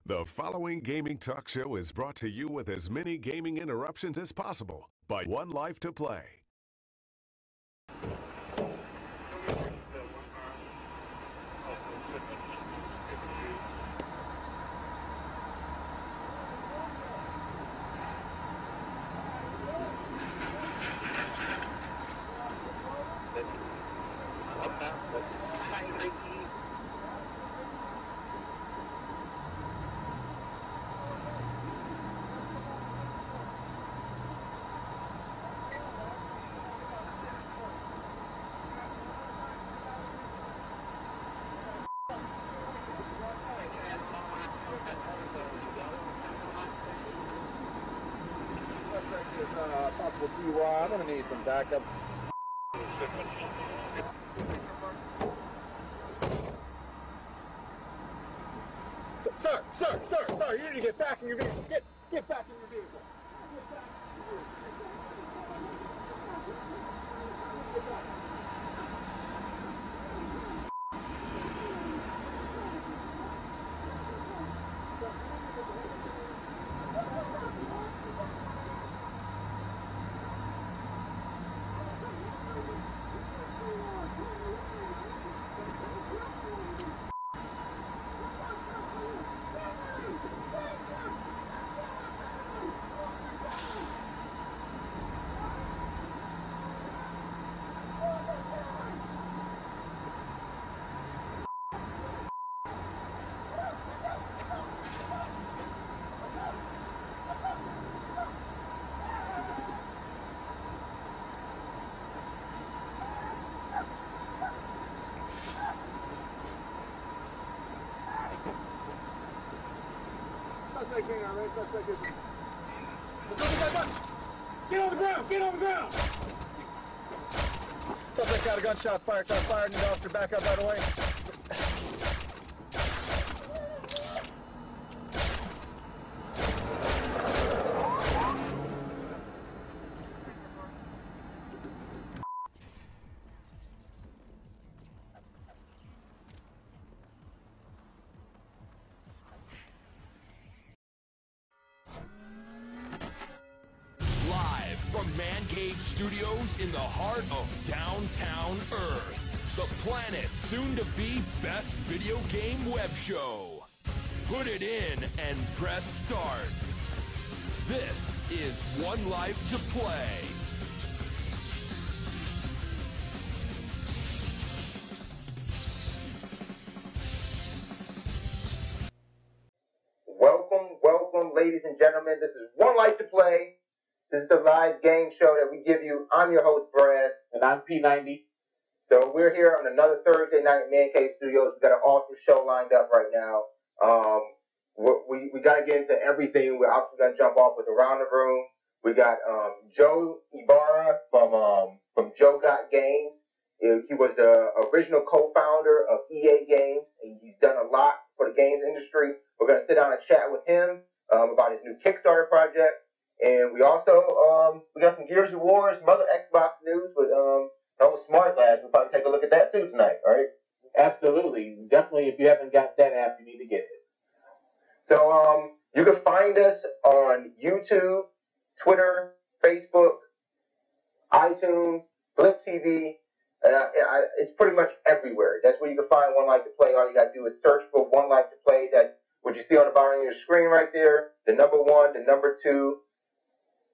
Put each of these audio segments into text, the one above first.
The following gaming talk show is brought to you with as many gaming interruptions as possible by 1Life2Play. Possible DUI. I'm going to need some backup. Sir, you need to get back in your vehicle. Get back in your vehicle. Get back in your vehicle. Get back. Suspect being arrested. Suspect is... Get on the ground! Get on the ground! Suspect got a gunshot fired. Shots fired. Need officer back up right away. From Mancave Studios in the heart of downtown Earth, the planet's soon-to-be best video game web show. Put it in and press start. This is 1Life2Play. Welcome, ladies and gentlemen. This is 1Life2Play. This is the live game show that we give you. I'm your host, Braz. And I'm P90. So we're here on another Thursday night at Mancave Studios. We got an awesome show lined up right now. We got to get into everything. We're obviously going to jump off with Around the Room. We got Joe Ybarra from Joe Got Games. He was the original co-founder of EA Games, and he's done a lot for the games industry. We're going to sit down and chat with him about his new Kickstarter project. And we also, we got some Gears of War, some other Xbox news with, Smart Labs. We'll probably take a look at that too tonight, all right? Absolutely. Definitely, if you haven't got that app, you need to get it. So, you can find us on YouTube, Twitter, Facebook, iTunes, Flip TV. It's pretty much everywhere. That's where you can find 1Life2Play. All you got to do is search for 1Life2Play. That's what you see on the bottom of your screen right there. The number 1, the number 2.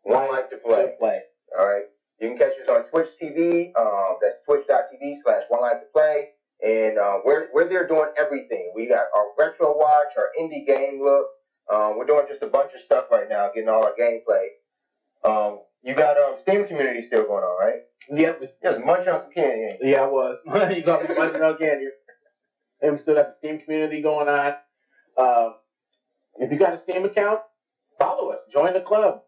1Life2Play. All right. You can catch us on Twitch TV. That's twitch.tv/1Life2Play. And we're there doing everything. We got our retro watch, our indie game look. We're doing just a bunch of stuff right now, getting all our gameplay. You got Steam community still going on, right? Yep. Yeah, was munching on some candy. Yeah, I was. You got me munching on candy. And we still got the Steam community going on. If you got a Steam account, follow us. Join the club.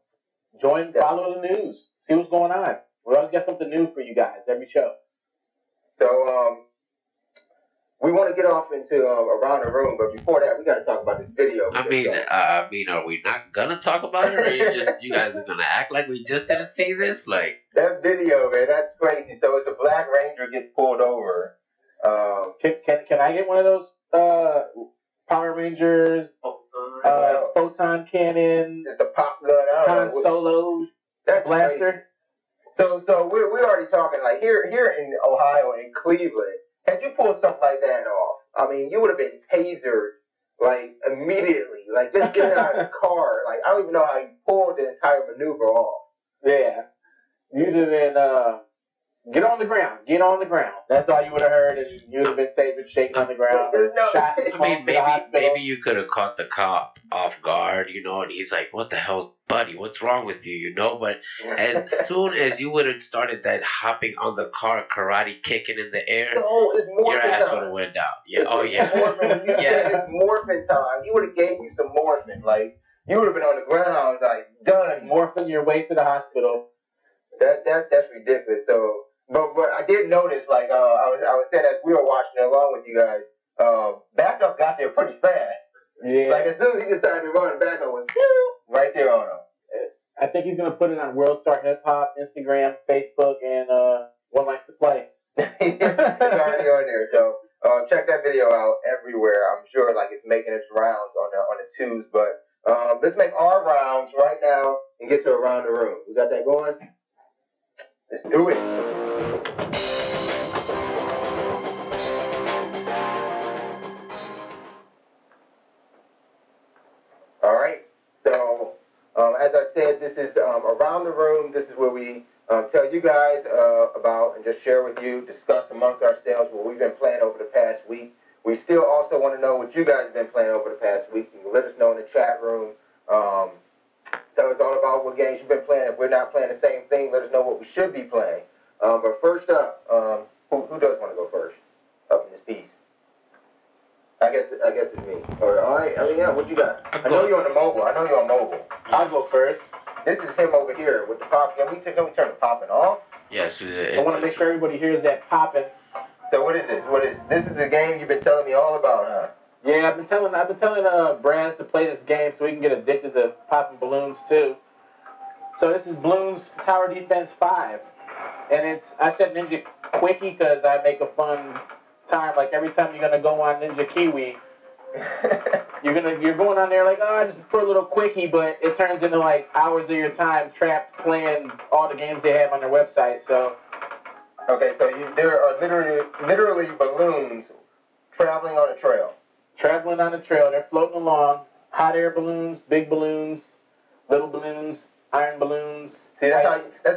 Follow the news. See what's going on. We always got something new for you guys every show. So, we want to get off into Around the Room, but before that, we got to talk about this video. I mean, are we not gonna talk about it, or you guys are gonna act like we just didn't see this? Like that video, man, that's crazy. So it's the Black Ranger gets pulled over. Can I get one of those Power Rangers? photon cannon. It's the pop gun. I don't know. Han Solo blaster. Crazy. So we're already talking like here in Ohio, in Cleveland. Had you pulled something like that off, I mean, you would have been tasered like immediately. Like just getting out of the car. Like I don't even know how you pulled the entire maneuver off. Yeah, you'd have been get on the ground. Get on the ground. That's all you would have heard, and you'd have been tasered, shaking on the ground, or shot. I mean, maybe you could have caught the cop off guard, you know, and he's like, "What the hell, buddy? What's wrong with you?" You know, but as soon as you would have started that hopping on the car, karate kicking in the air, your ass would have went down. Yeah. Oh yeah. Yes. It's morphin time. He would have gave you some morphin. Like you would have been on the ground, like done. Morphing your way to the hospital. That's ridiculous. So. But I did notice, like I was saying as we were watching along with you guys, backup got there pretty fast. Yeah. Like as soon as he decided to run, backup was right there on him. I think he's gonna put it on World Star Hip Hop, Instagram, Facebook, and 1Life2Play. It's already on there. So check that video out everywhere. I'm sure like it's making its rounds on the twos. But let's make our rounds right now and get to around the room. We got that going? Let's do it. All right. So, as I said, this is around the room. This is where we tell you guys about and just share with you, discuss amongst ourselves what we've been playing over the past week. We still also want to know what you guys have been playing over the past week. You can let us know in the chat room. Tell us all about what games you've been playing. If we're not playing the same thing, let us know what we should be playing. But first up, who does want to go first up in this piece? I guess it's me. All right, Eliam, what you got? I know you're on the mobile. I'll go first. This is him over here with the pop. Can we turn the popping off? Yes. I want to make sure everybody hears that popping. So what is this? This is the game you've been telling me all about, huh? Yeah, I've been telling Braz to play this game so we can get addicted to popping balloons too. So this is Bloons Tower Defense 5. And I said Ninja Quickie because I make a fun time. Like every time you're gonna go on Ninja Kiwi, you're going on there like, oh, I just put a little quickie, but it turns into like hours of your time trapped playing all the games they have on their website. So okay, so there are literally balloons traveling on a trail. Traveling on a trail, they're floating along. Hot air balloons, big balloons, little balloons, iron balloons. See, that's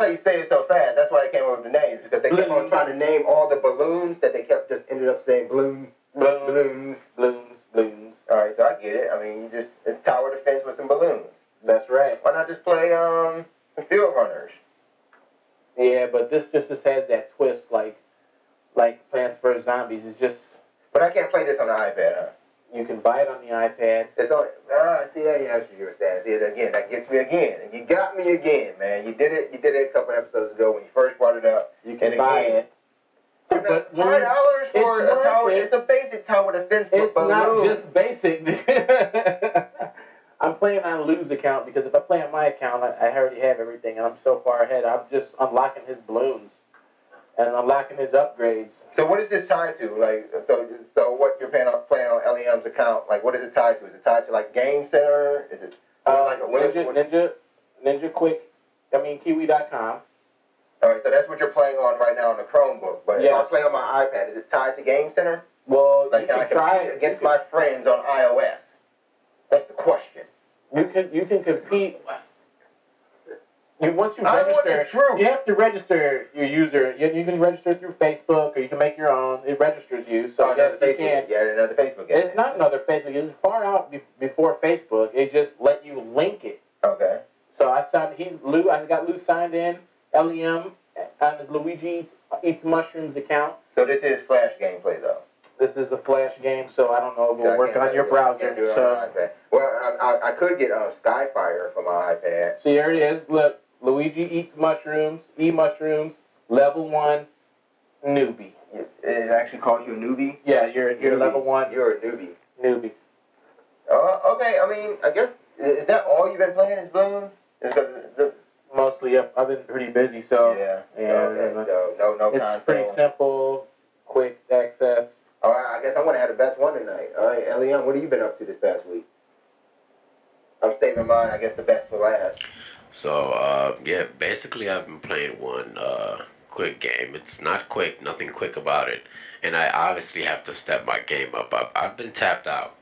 how you say it so fast. That's why I came up with the names, because they kept on trying to name all the balloons that they just ended up saying balloons. All right, so I get it. I mean, it's tower defense with some balloons. That's right. Why not just play Field Runners? Yeah, but this just has that twist, like Plants vs. Zombies. It's just. But I can't play this on the iPad, huh? You can buy it on the iPad. It's on. See, that's what you were saying. See it again. That gets me again. And you got me again, man. You did it a couple episodes ago when you first brought it up. You can buy it. But $5 for a tower. It's a basic tower defense. It's not just basic. I'm playing on Lou's account because if I play on my account, I already have everything, and I'm so far ahead. I'm just unlocking his balloons and unlocking his upgrades. So what is this tied to? Like, so what you're playing on LEM's account? Like, what is it tied to? Is it tied to like Game Center? Is it like a Kiwi.com. All right, so that's what you're playing on right now on the Chromebook. But if I play on my iPad, is it tied to Game Center? Well, like, can I try it against my friends on iOS? That's the question. You can compete. Once you register, you have to register your user. You can register through Facebook, or you can make your own. It registers you, so yes, you can. Yeah, another Facebook. It's not another Facebook. It's far out before Facebook. It just let you link it. Okay. So I got Lou signed in. LEM on his Luigi Eats Mushrooms account. So this is Flash gameplay, though. This is a Flash game, so I don't know. We're working on your browser. Well, I could get Skyfire for my iPad. See, there it is. Look, Luigi Eats Mushrooms, E-Mushrooms, level 1, newbie. It actually calls you a newbie? Yeah, you're level 1. You're a newbie. Newbie. Okay, I mean, I guess, is that all you've been playing is Bloons? Mostly, I've been pretty busy, so. Yeah. Okay, so no It's console. pretty simple, quick access. All right, I guess I'm going to have the best one tonight. All right, Eliam, what have you been up to this past week? I'm saving mine, I guess, the best for last. So, yeah, basically I've been playing one quick game. It's not quick, nothing quick about it. And I obviously have to step my game up. I've been tapped out.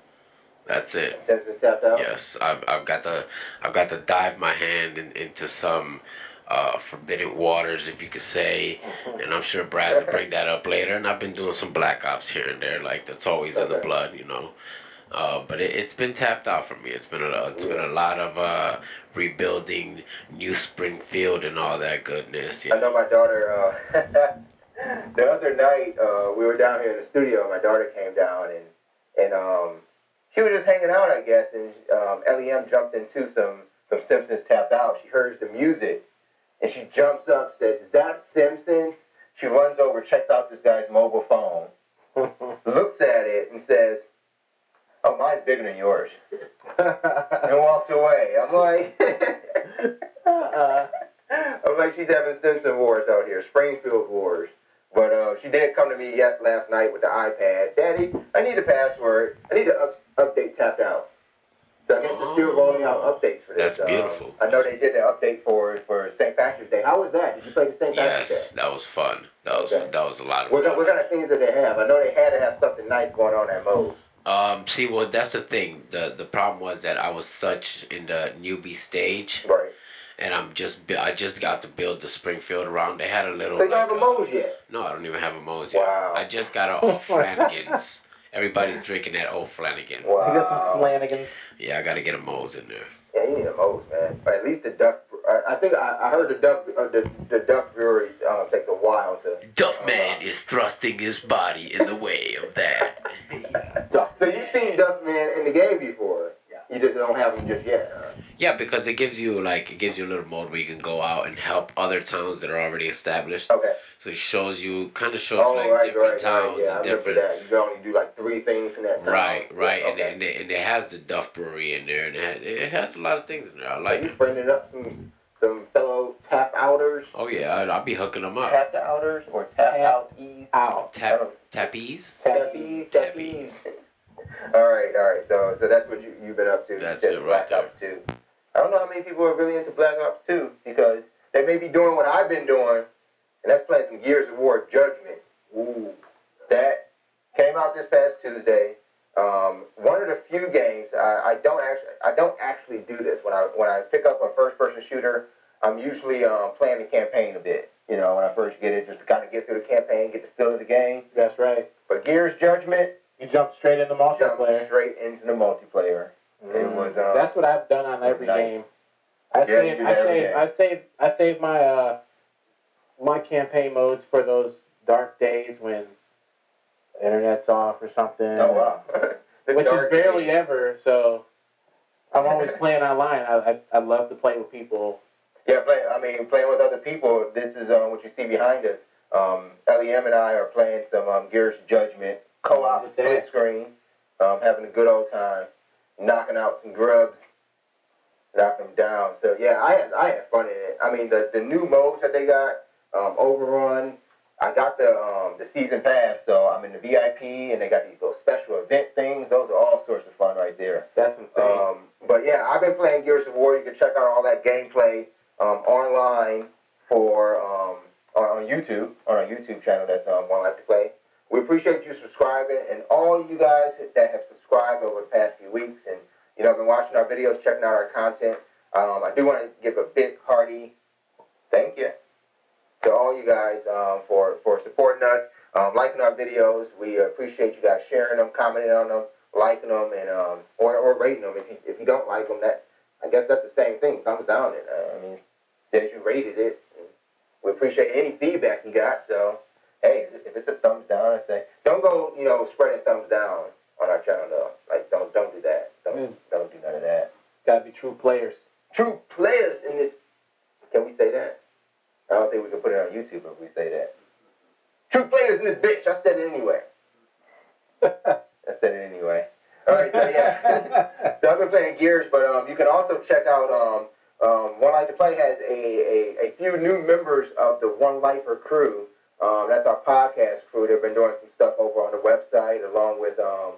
That's it. Simpsons tapped out? Yes, I've got to dive my hand into some forbidden waters, if you could say. And I'm sure Braz will bring that up later. And I've been doing some Black Ops here and there, like that's always in the blood, you know. But it's been tapped out for me. It's been a lot of rebuilding New Springfield and all that goodness. Yeah. I know my daughter. The other night we were down here in the studio. My daughter came down and she was just hanging out, I guess. And LEM jumped into some Simpsons tapped out. She hears the music and she jumps up, says, "Is that Simpsons?" She runs over, checks out this guy's mobile phone, looks at it, and says, "Oh, mine's bigger than yours," and walks away. I'm like, she's having Simpson wars out here, Springfield wars. But she did come to me last night with the iPad. "Daddy, I need a password. I need to update tapped out." So I guess they're still rolling out updates for this. That's beautiful. I know they did the update for St. Patrick's Day. How was that? Did you play the St. Patrick's Day? Yes, that was fun. That was a lot of fun. What kind of things did they have? I know they had to have something nice going on at Moe's. See, well, that's the thing. The problem was that I was such in the newbie stage. Right. And I just got to build the Springfield around. They had a little. So you don't have a Moe's yet? No, I don't even have a Moe's yet. Wow. I just got an Old Flanagan's. Everybody's drinking that Old Flanagan. Wow. You got some Flanagans. Yeah, I got to get a Moe's in there. Yeah, you need a Moe's, man. Or at least the Duck. I think I heard the Duck Brewery takes a while to. Duffman is thrusting his body in the way of that. So you've seen Duckman in the game before. You just don't have him just yet, huh? Yeah, because it gives you a little mode where you can go out and help other towns that are already established. Okay. So it shows different towns Yeah, and different. that. You can only do like 3 things in that town. Right. Okay. And it has the Duff Brewery in there, and it has a lot of things in there. I like You it. friended up some fellow tap outers. Oh yeah, I'll be hooking them up. Tap outers or tap outies? Out. Tappies. Tappies. All right. So that's what you've been up to. That's it right Black Ops 2. I don't know how many people are really into Black Ops 2 because they may be doing what I've been doing, and that's playing some Gears of War Judgment. Ooh, that came out this past Tuesday. One of the few games I don't actually do this when I pick up a first-person shooter. I'm usually playing the campaign a bit. You know, when I first get it, just to kind of get through the campaign, get the feel of the game. That's right. But Gears Judgment. You jumped straight into multiplayer. Straight into the multiplayer. It was. That's what I've done on every game. I saved my my campaign modes for those dark days when the internet's off or something. Oh wow. Which is barely ever. So I'm always playing online. I love to play with people. Yeah, playing with other people. This is what you see behind us. LEM and I are playing some Gears Judgment co-op split screen, having a good old time, knocking out some grubs, knocking them down. So yeah, I had fun in it. I mean, the new modes that they got, Overrun. I got the season pass, so I'm in the VIP, and they got these little special event things. Those are all sorts of fun right there. That's insane. But yeah, I've been playing Gears of War. You can check out all that gameplay online on YouTube, on our YouTube channel. That's 1Life2Play. We appreciate you subscribing, and all you guys that have subscribed over the past few weeks, and been watching our videos, checking out our content. I do want to give a big hearty thank you to all you guys for supporting us, liking our videos. We appreciate you guys sharing them, commenting on them, liking them, and or rating them. If you don't like them, I guess that's the same thing. Thumbs down it. Says you rated it. We appreciate any feedback you got. So, hey, if it's a thumbs down, I say don't go, spreading thumbs down on our channel though. Like don't do that. Don't do none of that. Gotta be true players. True players in this. Can we say that? I don't think we can put it on YouTube if we say that. True players in this bitch. I said it anyway. All right, so yeah. So I've been playing Gears, but you can also check out 1Life2Play has a few new members of the One Lifer crew. That's our podcast crew. They've been doing some stuff over on the website along with our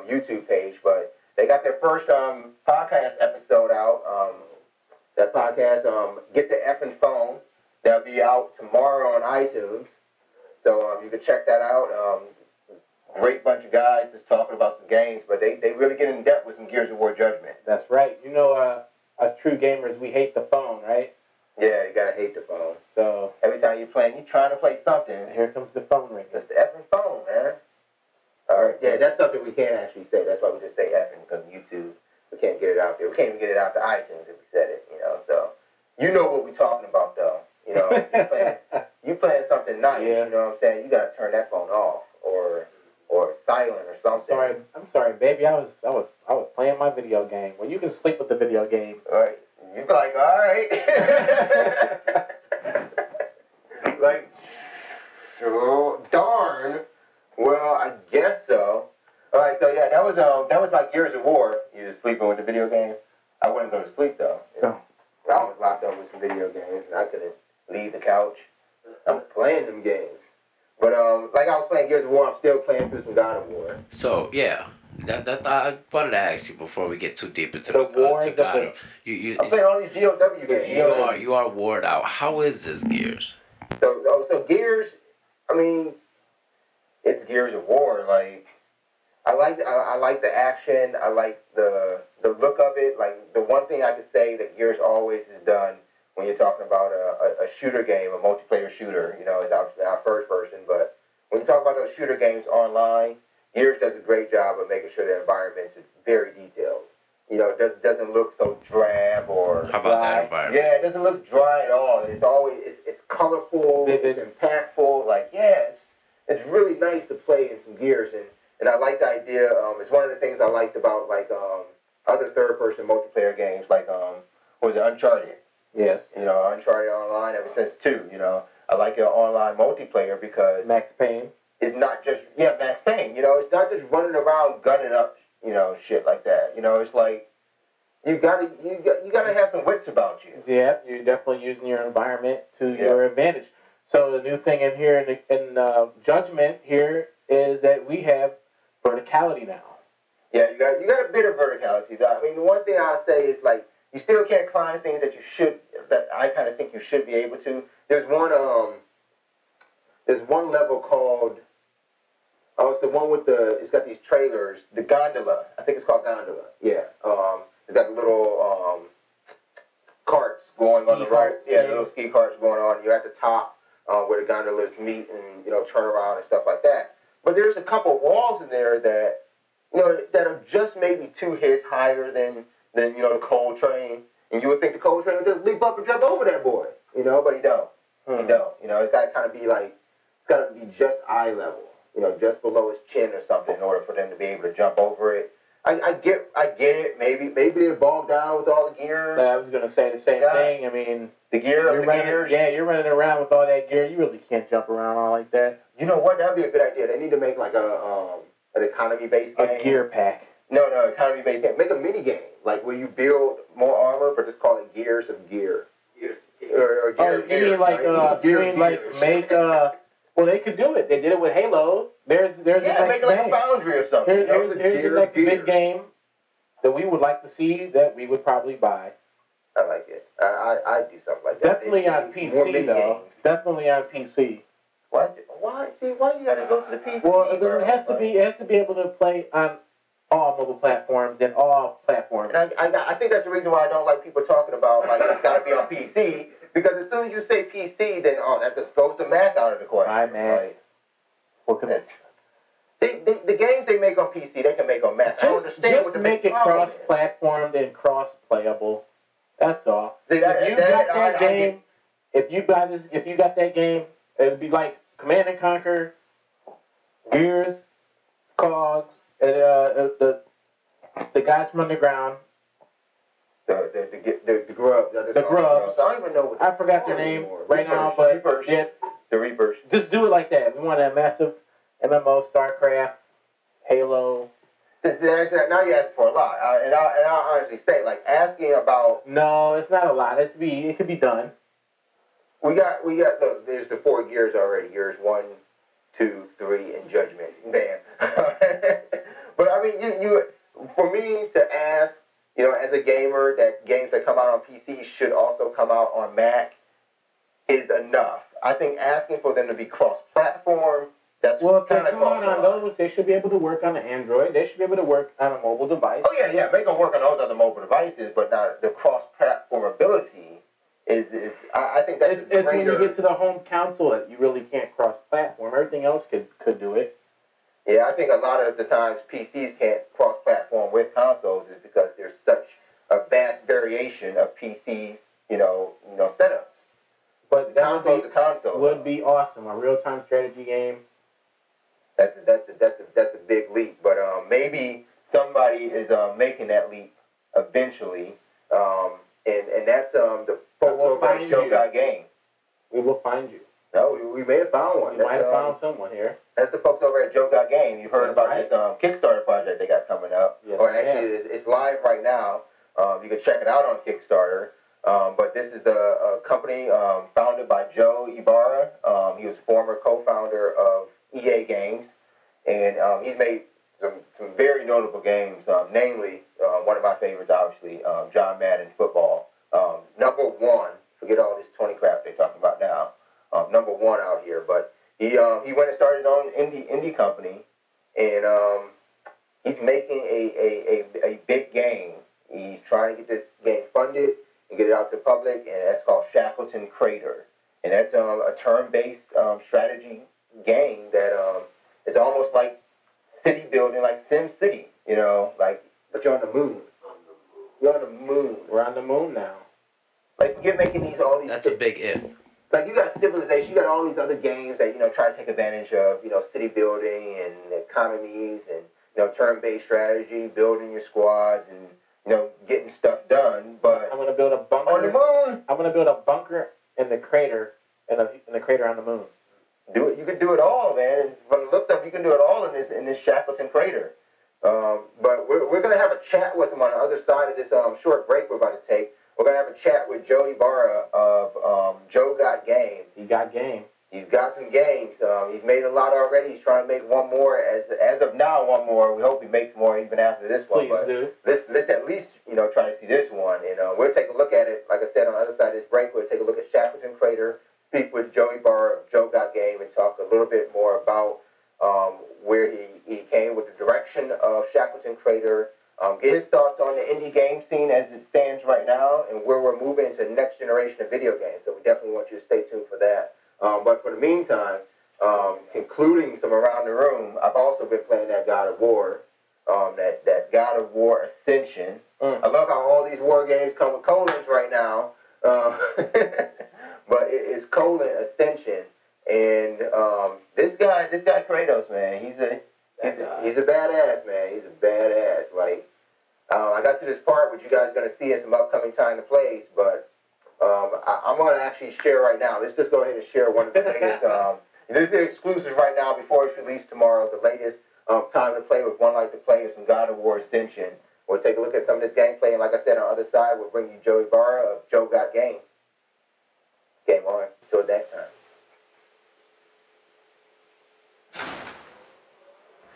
YouTube page, but They got their first podcast episode out. That podcast, Get the Effing Phone. That'll be out tomorrow on iTunes. So you can check that out. Great bunch of guys just talking about some games, but they really get in depth with some Gears of War Judgment. That's right. You know, us true gamers, we hate the phone, right? Yeah, you gotta hate the phone. So every time you're playing, you're trying to play something. Here comes the phone ring. It's the effing phone, man. All right, yeah, that's something we can't actually say. That's why we just say effing, because YouTube, we can't get it out there. We can't even get it out to iTunes if we said it, you know. So you know what we're talking about, though. You know, you playing something nice. Yeah. You know what I'm saying? You gotta turn that phone off or silent or something. I'm sorry, baby. I was playing my video game. Well, you can sleep with the video game. All right. You're like, all right. Like, oh, darn. Well, I guess so. All right, so yeah, that was my Gears of War. You just sleeping with the video game. I wouldn't go to sleep though. No. I was locked up with some video games, and I couldn't leave the couch. I'm playing them games. But like I was playing Gears of War, I'm still playing through some God of War. So yeah. That I wanted to ask you before we get too deep into the war. To God of, I'm playing all these GOW games. You are wore out. How is this Gears? So Gears, I mean, it's Gears of War. Like I like the action. I like the look of it. Like the one thing I could say that Gears always has done when you're talking about a shooter game, a multiplayer shooter, you know, it's obviously not first person, but when you talk about those shooter games online, Gears does a great job of making sure the environment is very detailed. You know, it doesn't look so drab or how about dry. that environment? Yeah, it doesn't look dry at all. It's always it's colorful, it's impactful. Like it's really nice to play in some Gears, and I like the idea. It's one of the things I liked about like other third-person multiplayer games, like was it Uncharted? Yes. You know, Uncharted Online ever since 2. You know, I like your online multiplayer because Max Payne. It's not just Max Payne. You know, it's not just running around gunning up, you know, shit like that. You know, it's like you gotta have some wits about you. Yeah, you're definitely using your environment to your advantage. So the new thing in here in Judgment here is that we have verticality now. Yeah, you got a bit of verticality. I mean, the one thing I'll say is like you still can't climb things that I kind of think you should be able to. There's one level called. Oh, it's the one with it's got these trailers, the gondola. I think it's called gondola. Yeah. It's got the little carts going on the right. Yeah, the little ski carts going on. You're at the top where the gondolas meet and, you know, turn around and stuff like that. But there's a couple walls in there that, you know, that are just maybe 2 hits higher than you know, the coal train. And you would think the coal train would just leap up and jump over that boy. You know, but he don't. He don't. You know, it's got to kind of be like, it's got to be just eye level. You know, just below his chin or something in order for them to be able to jump over it. I get it. Maybe they're bogged down with all the gear. I was gonna say the same thing. I mean, the gears. Yeah, you're running around with all that gear. You really can't jump around all like that. You know what? That'd be a good idea. They need to make like an economy-based game. A gear pack. No, economy-based game. Make a mini game, like where you build more armor, but just call it Gears of Gear. Or gear, well, they could do it. They did it with Halo. There's the next make like a Boundary or something. Here's the next big game that we would like to see that we would probably buy. I like it. I'd do something like that. Definitely on PC, though. Definitely on PC. Why? See, why you gotta go to the PC? Well, it has to be able to play on all mobile platforms and all platforms. And I think that's the reason why I don't like people talking about like it's gotta be on PC. Because as soon as you say PC, then that just throws the Mac out of the question. Hi, man. Right? What can the games they make on PC, they can make on Mac. I don't understand just what the make it cross-platformed and cross-playable. That's all. See, if you got that game, it would be like Command and Conquer, Gears, Cogs, and the guys from underground. The Grubs. The Grubs. I don't even know what I forgot their name right now, but the Reapers. Just do it like that. We want a massive MMO, StarCraft, Halo. Now you ask for a lot, and I'll honestly say, like asking about. No, it's not a lot. It could be done. We got. Look, there's the 4 Gears already. Gears 1, 2, 3, and Judgment. Bam. But I mean, you for me to ask, you know, as a gamer, that games that come out on PC should also come out on Mac is enough. I think asking for them to be cross-platform, that's Well, if they kind of come out on those, they should be able to work on an Android. They should be able to work on a mobile device. Oh, yeah, they can work on those other mobile devices, but not the cross-platform ability is I think that's it's when you get to the home console that you really can't cross-platform. Everything else could do it. Yeah, I think a lot of the times PCs can't cross-platform with consoles is because there's such a vast variation of PC, setups. But the console is a console. Would be awesome. A real-time strategy game. That's a big leap. But maybe somebody is making that leap eventually. And that's the folks over at Joe Got Game. We will find you. No, we may have found one. We might have found someone here. That's the folks over at Joe Got Game. You heard about this Kickstarter project they got coming up. Yes, or actually, it's live right now. You can check it out on Kickstarter. But this is a company founded by Joe Ybarra. He was former co-founder of EA Games. And he's made some very notable games, namely one of my favorites, obviously, John Madden football. Number one, forget all this 20 crap they're talking about now. Number one out here, but he went and started his own indie company, and he's making a big game. He's trying to get this game funded and get it out to the public, and that's called Shackleton Crater, and that's a turn-based strategy game that is almost like city building, like Sim City, but you're on the moon. You're on the moon. We're on the moon now. Like you're making all these. That's a big if. Like you got Civilization, you got all these other games that try to take advantage of city building and economies and turn-based strategy, building your squads and getting stuff done. But I'm gonna build a bunker on the moon. I'm gonna build a bunker in the crater, in the crater on the moon. Do it. You can do it all, man. From the looks of it, you can do it all in this Shackleton Crater. But we're gonna have a chat with him on the other side of this short break we're about to take. We're going to have a chat with Joe Ybarra of Joe Got Game. He got game. He's got some games. He's made a lot already. He's trying to make one more. As of now, one more. We hope he makes more even after this one. Please do. Let's at least, try to see this one. And we'll take a look at it. Like I said, on the other side of this break, we'll take a look at Shackleton Crater, speak with Joe Ybarra of Joe Got Game, and talk a little bit more about where he came with the direction of Shackleton Crater, get his thoughts on the indie game scene as it stands right now and where we're moving into the next generation of video games. So we definitely want you to stay tuned for that. But for the meantime, concluding some around the room, I've also been playing that God of War, that God of War Ascension. I love how all these war games come with colons right now. But it's colon Ascension. And this guy Kratos, man, he's a badass, man. He's a badass. Like, I got to this part which you guys are going to see in some upcoming time to plays, but I'm going to actually share right now. Let's just go ahead and share one of the latest. This is exclusive right now before it's released tomorrow. The latest time to play with 1Life2Play is some God of War Ascension. We'll take a look at some of this gameplay, and like I said, on the other side, we'll bring you Joe Ybarra of Joe Got Game. Game on. Till next time.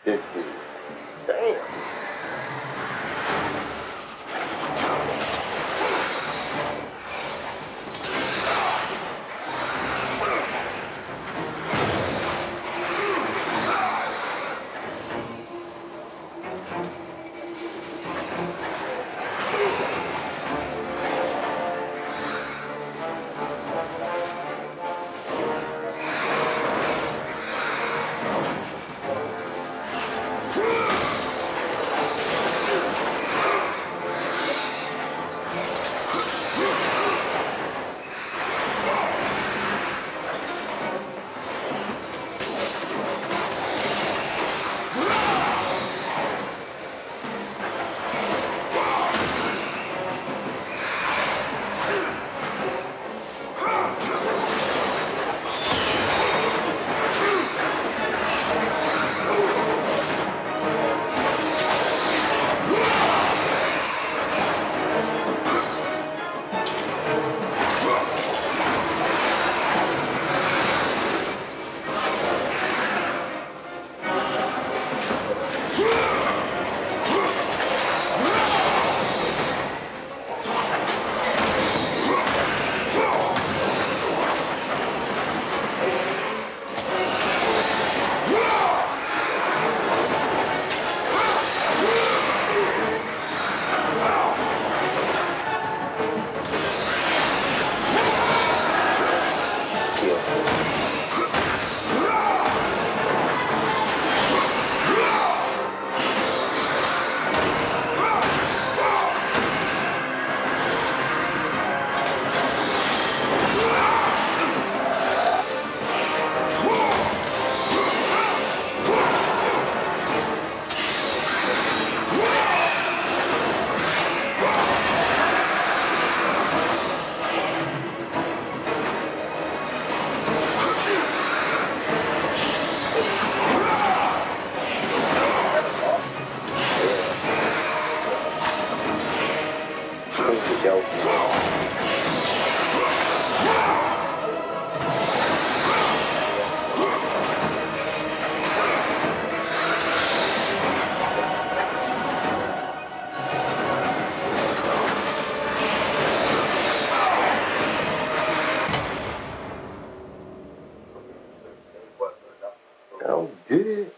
This is damn. Joe. Oh, did it?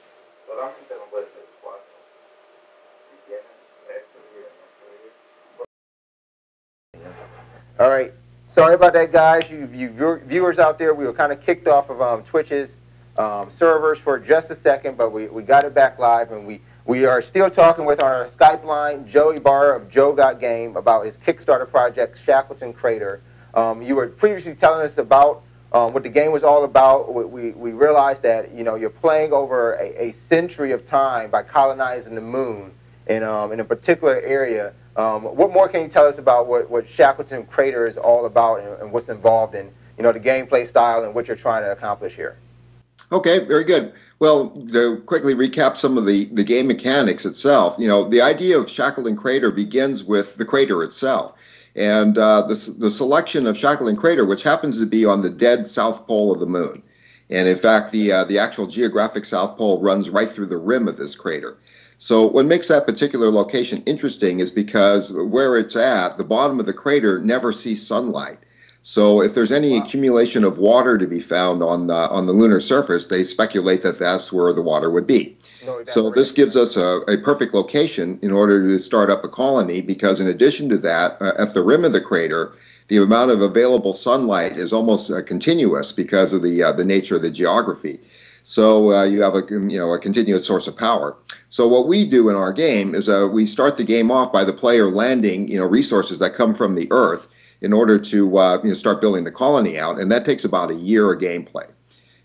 All right. Sorry about that, guys. You viewers out there, we were kind of kicked off of Twitch's servers for just a second, but we got it back live, and we are still talking with our Skype line, Joe Ybarra of Joe Got Game, about his Kickstarter project, Shackleton Crater. You were previously telling us about what the game was all about. We realized that you're playing over a century of time by colonizing the moon in a particular area. What more can you tell us about what Shackleton Crater is all about and what's involved in the gameplay style and what you're trying to accomplish here? Okay, very good. Well, to quickly recap some of the game mechanics itself, the idea of Shackleton Crater begins with the crater itself. And the selection of Shackleton Crater, which happens to be on the dead south pole of the moon. And in fact, the actual geographic south pole runs right through the rim of this crater. So what makes that particular location interesting is because where it's at, the bottom of the crater never sees sunlight. So if there's any accumulation of water to be found on the lunar surface, they speculate that that's where the water would be. So this gives us a perfect location in order to start up a colony, because in addition to that, at the rim of the crater, the amount of available sunlight is almost continuous because of the nature of the geography. So you have a continuous source of power. So what we do in our game is we start the game off by the player landing resources that come from the Earth in order to start building the colony out, and that takes about a year of gameplay.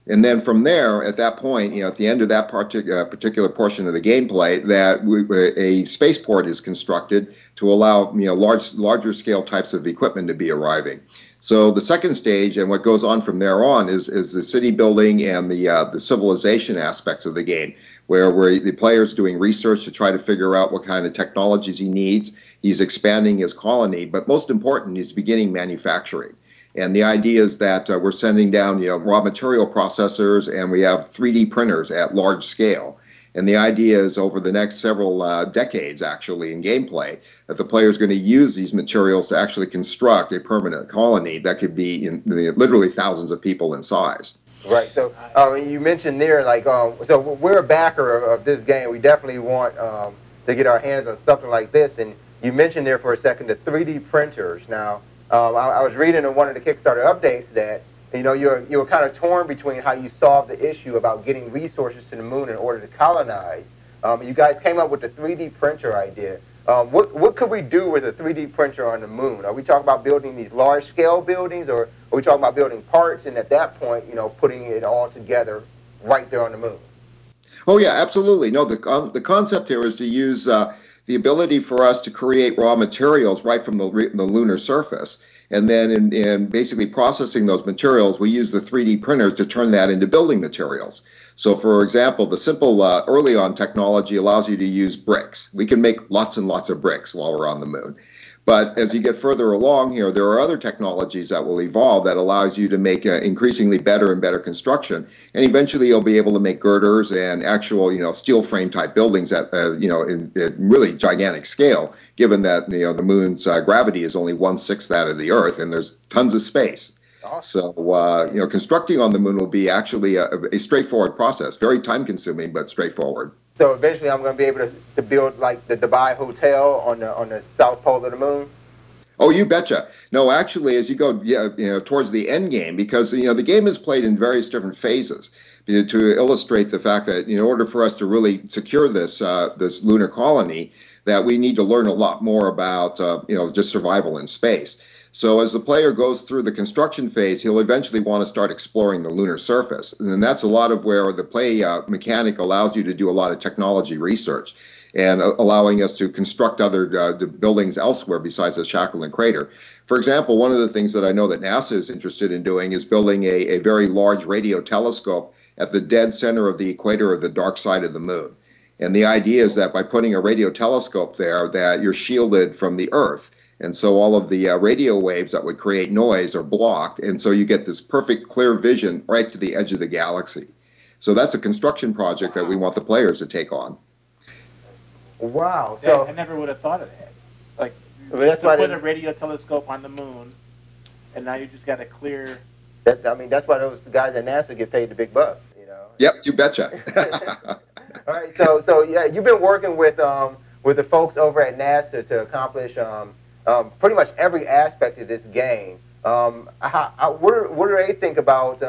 And then from there, at that point, at the end of that particular portion of the gameplay, that a spaceport is constructed to allow larger scale types of equipment to be arriving. So the second stage, and what goes on from there on, is the city building and the civilization aspects of the game, where the player's doing research to try to figure out what kind of technologies he needs. He's expanding his colony, but most important, he's beginning manufacturing. And the idea is that we're sending down raw material processors, and we have 3D printers at large scale. And the idea is over the next several decades, actually, in gameplay, that the player is going to use these materials to actually construct a permanent colony that could be literally thousands of people in size. Right. So you mentioned there, so we're a backer of this game. We definitely want to get our hands on something like this. And you mentioned there for a second the 3D printers. Now, I was reading in one of the Kickstarter updates that you were kind of torn between how you solve the issue about getting resources to the moon in order to colonize. You guys came up with the 3D printer idea. What could we do with a 3D printer on the moon? Are we talking about building these large-scale buildings, or are we talking about building parts and at that point, putting it all together right there on the moon? Oh yeah, absolutely. No, the concept here is to use the ability for us to create raw materials right from the lunar surface. And then in basically processing those materials, we use the 3D printers to turn that into building materials. So for example, the simple early on technology allows you to use bricks. We can make lots and lots of bricks while we're on the moon. But as you get further along here, there are other technologies that will evolve that allows you to make increasingly better and better construction. And eventually you'll be able to make girders and actual, steel frame type buildings at, in really gigantic scale, given that, the moon's gravity is only 1/6 that of the Earth, and there's tons of space. Awesome. So, constructing on the moon will be actually a straightforward process, very time consuming, but straightforward. So eventually I'm going to be able to build like the Dubai Hotel on the south pole of the moon? Oh, you betcha. No, actually, as you go towards the end game, because the game is played in various different phases to illustrate the fact that in order for us to really secure this this lunar colony, that we need to learn a lot more about just survival in space. So as the player goes through the construction phase, he'll eventually want to start exploring the lunar surface. And that's a lot of where the play mechanic allows you to do a lot of technology research and allowing us to construct other buildings elsewhere besides the Shackleton Crater. For example, one of the things that I know that NASA is interested in doing is building a very large radio telescope at the dead center of the equator of the dark side of the moon. And the idea is that by putting a radio telescope there, that you're shielded from the Earth. And so all of the radio waves that would create noise are blocked. And so you get this perfect clear vision right to the edge of the galaxy. So that's a construction project that we want the players to take on. Wow. So I never would have thought of that. Like, that's you put a radio telescope on the moon, and now you just got a clear... I mean, that's why those guys at NASA get paid the big bucks, you know? Yep, you betcha. All right, so yeah, you've been working with the folks over at NASA to accomplish pretty much every aspect of this game. What do they think about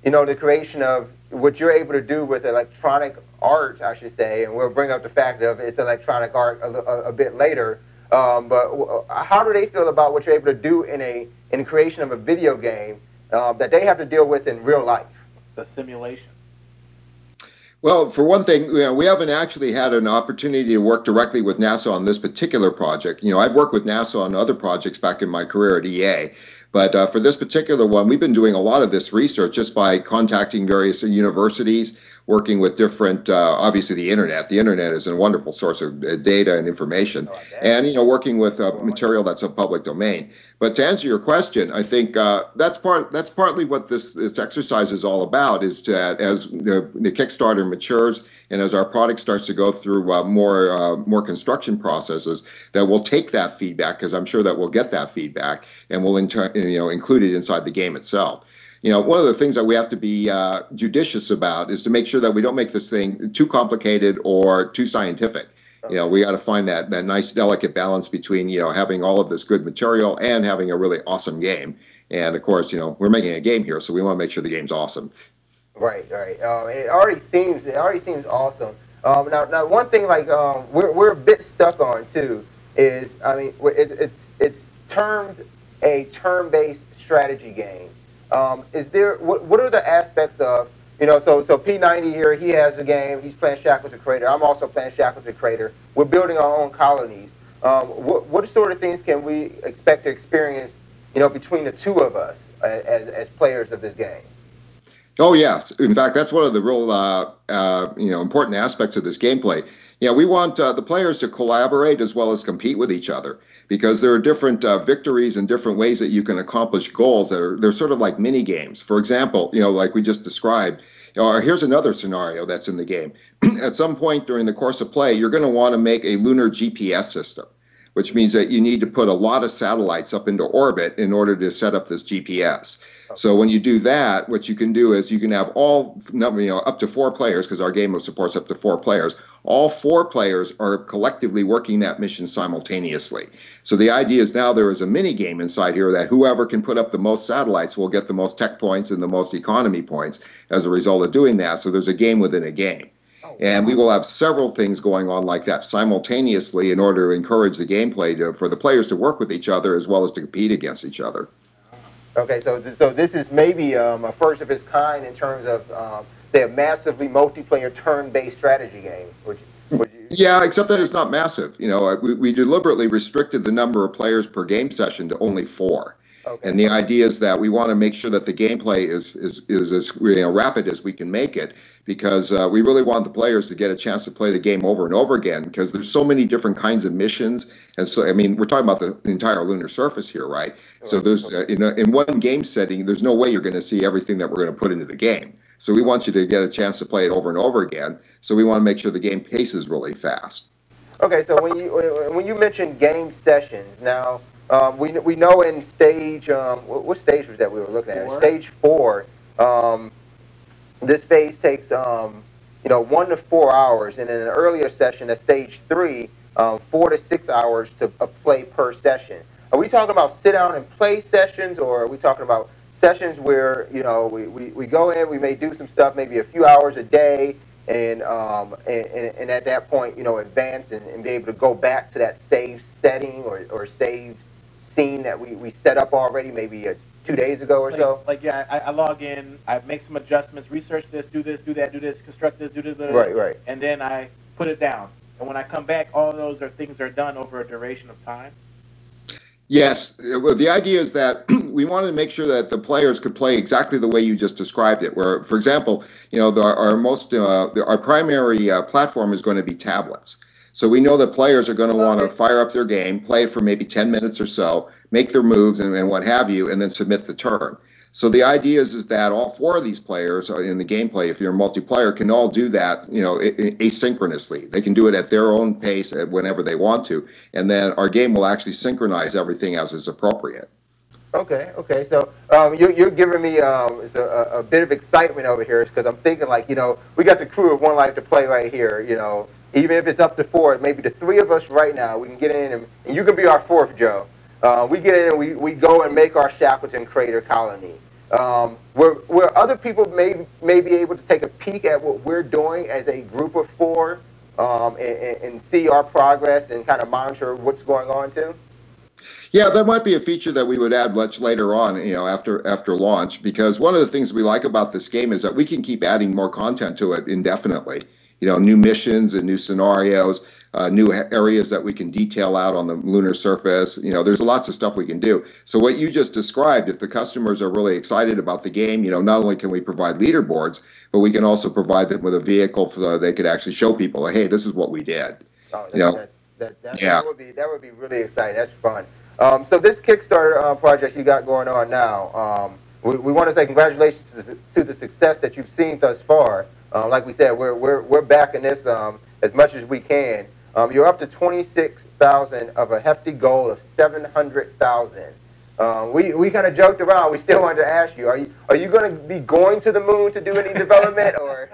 you know, the creation of what you're able to do with electronic art, I should say, and we'll bring up the fact of it's electronic art a bit later. But how do they feel about what you're able to do in the creation of a video game that they have to deal with in real life? The simulation. Well, for one thing, you know, we haven't actually had an opportunity to work directly with NASA on this particular project. You know, I've worked with NASA on other projects back in my career at EA. But for this particular one, we've been doing a lot of this research just by contacting various universities, working with different, obviously the internet. The internet is a wonderful source of data and information, and, you know, working with material that's a public domain. But to answer your question, I think that's partly what this exercise is all about, is to, as the Kickstarter matures and as our product starts to go through more construction processes, that we'll take that feedback, because I'm sure that we'll get that feedback, and we'll include it inside the game itself. You know, one of the things that we have to be judicious about is to make sure that we don't make this thing too complicated or too scientific. You know, we got to find that nice, delicate balance between, you know, having all of this good material and having a really awesome game. And of course, you know, we're making a game here, so we want to make sure the game's awesome. Right. It already seems awesome. Now, one thing like we're a bit stuck on too is, I mean, it's termed a turn-based strategy game. Is there what are the aspects of, you know, so P90 here, he has a game, he's playing Shackleton Crater, I'm also playing Shackleton Crater, we're building our own colonies. What sort of things can we expect to experience, you know, between the two of us as players of this game? Oh yes, in fact, that's one of the real you know, important aspects of this gameplay. You know, we want the players to collaborate as well as compete with each other, because there are different victories and different ways that you can accomplish goals they're sort of like mini games. For example, you know, like we just described, you know, here's another scenario that's in the game. At some point during the course of play, you're going to want to make a lunar GPS system, which means that you need to put a lot of satellites up into orbit in order to set up this GPS. So when you do that, what you can do is you can have all, you know, up to 4 players, because our game supports up to 4 players. All 4 players are collectively working that mission simultaneously. So the idea is now there is a mini game inside here that whoever can put up the most satellites will get the most tech points and the most economy points as a result of doing that. So there's a game within a game. And we will have several things going on like that simultaneously in order to encourage the gameplay for the players to work with each other as well as to compete against each other. Okay, so this is maybe a first of its kind in terms of the massively multiplayer turn-based strategy game. Yeah, except that it's not massive. You know, we deliberately restricted the number of players per game session to only 4. Okay. And the idea is that we want to make sure that the gameplay is as, you know, rapid as we can make it, because we really want the players to get a chance to play the game over and over again, because there's so many different kinds of missions. And so, I mean, we're talking about the entire lunar surface here, right? So there's in one game setting, there's no way you're going to see everything that we're going to put into the game. So we want you to get a chance to play it over and over again. So we want to make sure the game paces really fast. Okay, so when you mention game sessions, now we know in stage what stage was that we were looking at? 4. Stage 4. This phase takes you know, 1 to 4 hours, and in an earlier session at stage 3, 4 to 6 hours to play per session. Are we talking about sit down and play sessions, or are we talking about sessions where, you know, we go in, we may do some stuff, maybe a few hours a day, and at that point, you know, advance and be able to go back to that saved setting or saved scene that we set up already, maybe 2 days ago or so? Like, yeah, I log in, I make some adjustments, research this, do that, do this, construct this, do this, right, and then I put it down. And when I come back, all those things are done over a duration of time. Yes. Well, the idea is that we wanted to make sure that the players could play exactly the way you just described it. Where, for example, you know, our primary platform is going to be tablets. So we know that players are going to want to fire up their game, play it for maybe 10 minutes or so, make their moves and what have you, and then submit the turn. So the idea is that all 4 of these players in the gameplay, if you're a multiplayer, can all do that, asynchronously. They can do it at their own pace whenever they want to, and then our game will actually synchronize everything as is appropriate. Okay. So you're giving me a bit of excitement over here, because I'm thinking, like, we got the crew of 1Life2Play right here. Even if it's up to 4, maybe the 3 of us right now, we can get in, and you can be our 4th, Joe. We get in and we go and make our Shackleton Crater colony. Where other people may be able to take a peek at what we're doing as a group of 4, and see our progress and kind of monitor what's going on too. Yeah, that might be a feature that we would add much later on, after launch, because one of the things we like about this game is that we can keep adding more content to it indefinitely. New missions and new scenarios, new areas that we can detail out on the lunar surface. There's lots of stuff we can do. So what you just described, if the customers are really excited about the game, not only can we provide leaderboards, but we can also provide them with a vehicle so they could actually show people, hey, this is what we did. Oh, that would be really exciting. That's fun. So this Kickstarter project you got going on now, we want to say congratulations to the success that you've seen thus far. Like we said, we're backing this as much as we can. You're up to 26,000 of a hefty goal of 700,000. We kind of joked around. We still wanted to ask you: Are you going to be going to the moon to do any development, or?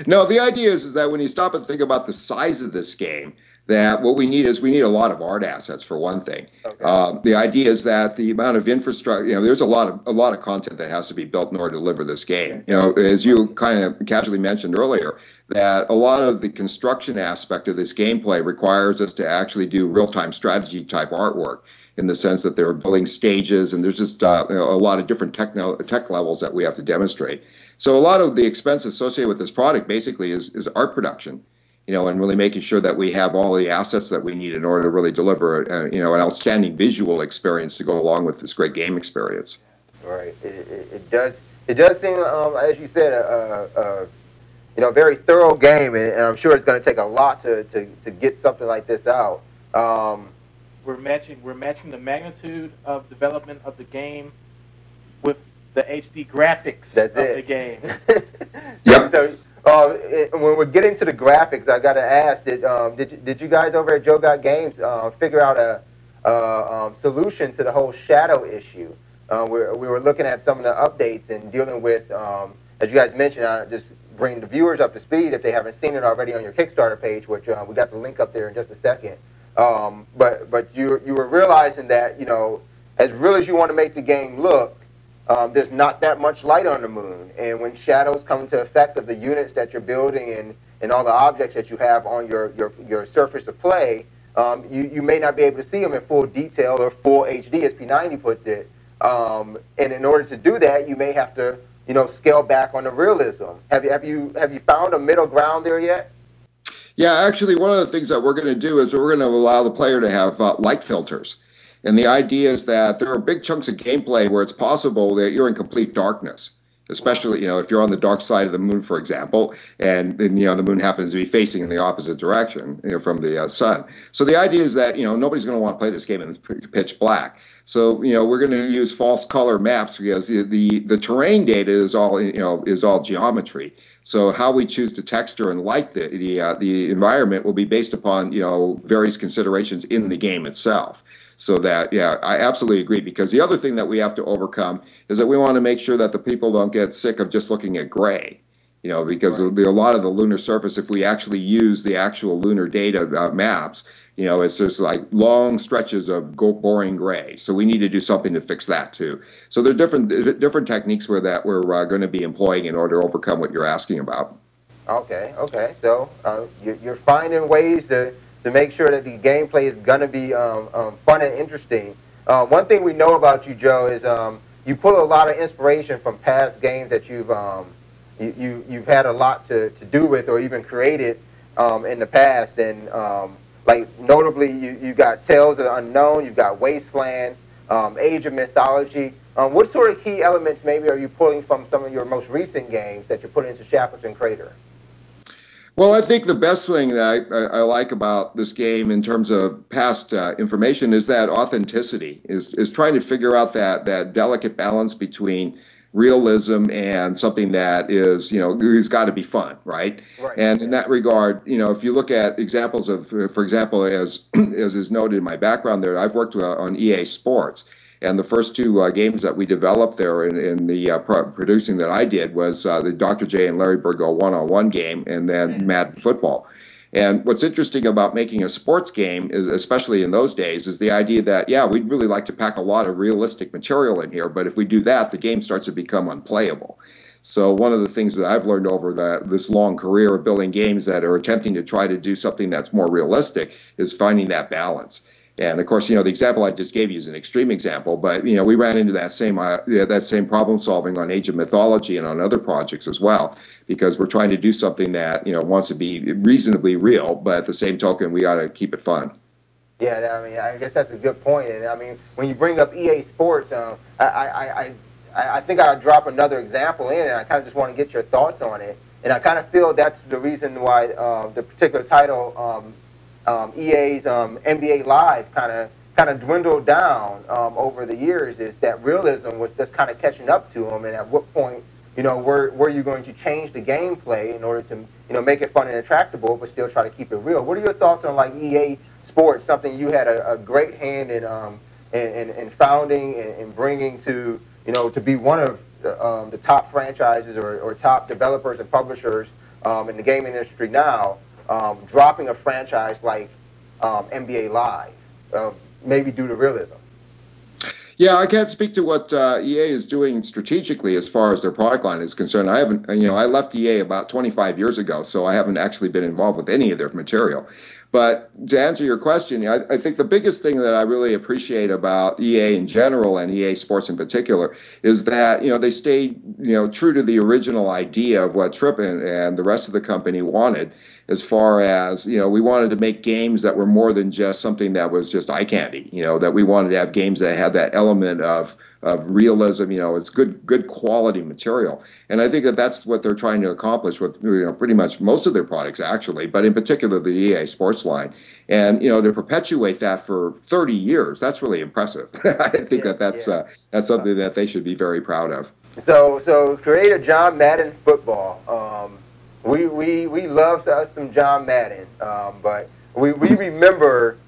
No, the idea is that when you stop and think about the size of this game, that what we need a lot of art assets, for one thing. Okay. The idea is that the amount of infrastructure, there's a lot of content that has to be built in order to deliver this game. As you kind of casually mentioned earlier, that a lot of the construction aspect of this gameplay requires us to actually do real-time strategy type artwork, in the sense that they're building stages, and there's just a lot of different tech levels that we have to demonstrate. So a lot of the expense associated with this product basically is art production, and really making sure that we have all the assets that we need in order to really deliver, an outstanding visual experience to go along with this great game experience. Right. It does seem, as you said, a very thorough game, and I'm sure it's going to take a lot to get something like this out. We're matching the magnitude of development of the game with the HD graphics of the game. Yep. So when we're getting to the graphics, I got to ask: did you guys over at Joe Got Games figure out a solution to the whole shadow issue? We were looking at some of the updates and dealing with, as you guys mentioned, just bring the viewers up to speed if they haven't seen it already on your Kickstarter page, which we got the link up there in just a second. But you were realizing that, as real as you want to make the game look, there's not that much light on the moon, and when shadows come into effect of the units that you're building and all the objects that you have on your surface of play, you may not be able to see them in full detail or full HD, as P90 puts it. And in order to do that, you may have to scale back on the realism. Have you found a middle ground there yet? Yeah, actually, one of the things that we're going to do is we're going to allow the player to have light filters. And the idea is that there are big chunks of gameplay where it's possible that you're in complete darkness, especially, if you're on the dark side of the moon, for example, and the moon happens to be facing in the opposite direction, from the sun. So the idea is that, nobody's going to want to play this game in pitch black. So, we're going to use false color maps, because the terrain data is all geometry. So how we choose to texture and light the environment will be based upon, various considerations in the game itself. So that, yeah, I absolutely agree, because the other thing that we have to overcome is that we want to make sure that the people don't get sick of just looking at gray, because a lot of the lunar surface, if we actually use the actual lunar data maps, it's just like long stretches of boring gray. So we need to do something to fix that too. So there are different techniques we're going to be employing in order to overcome what you're asking about. Okay. So you're finding ways to make sure that the gameplay is going to be fun and interesting. One thing we know about you, Joe, is you pull a lot of inspiration from past games that you've had a lot to do with, or even created in the past. And like notably, you got Tales of the Unknown, you've got Wasteland, Age of Mythology. What sort of key elements maybe are you pulling from some of your most recent games that you're putting into Shackleton Crater? Well, I think the best thing that I like about this game in terms of past information is that authenticity, is trying to figure out that delicate balance between realism and something that is, has got to be fun, right? Right. And in that regard, if you look at examples of, for example, as is noted in my background there, I've worked on EA Sports. And the first two games that we developed there in the producing that I did was the Dr. J and Larry Burgo one-on-one game, and then Madden Football. And what's interesting about making a sports game, is, especially in those days, is the idea that, yeah, we'd really like to pack a lot of realistic material in here, but if we do that, the game starts to become unplayable. So one of the things that I've learned over this long career of building games that are attempting to try to do something that's more realistic is finding that balance. And of course, the example I just gave you is an extreme example, but we ran into that same problem solving on Age of Mythology and on other projects as well, because we're trying to do something that wants to be reasonably real, but at the same token, we got to keep it fun. Yeah, I mean, I guess that's a good point. And I mean, when you bring up EA Sports, I think I'll drop another example in, and I kind of just want to get your thoughts on it. And I kind of feel that's the reason why the particular title. EA's NBA Live kind of dwindled down over the years, is that realism was just kind of catching up to them, and at what point were you going to change the gameplay in order to make it fun and attractable but still try to keep it real? What are your thoughts on like EA Sports, something you had a great hand in founding and bringing to to be one of the top franchises or top developers and publishers in the gaming industry now? Dropping a franchise like NBA Live, maybe due to realism. Yeah, I can't speak to what EA is doing strategically as far as their product line is concerned. I haven't, I left EA about 25 years ago, so I haven't actually been involved with any of their material. But to answer your question, I think the biggest thing that I really appreciate about EA in general and EA Sports in particular is that, they stayed, true to the original idea of what Tripp and the rest of the company wanted, as far as, we wanted to make games that were more than just something that was just eye candy, that we wanted to have games that had that element of realism, it's good quality material. And I think that that's what they're trying to accomplish with pretty much most of their products, actually, but in particular the EA Sports line. And to perpetuate that for 30 years, that's really impressive. I think that's something that they should be very proud of. So creator John Madden Football. We love us some John Madden, but we remember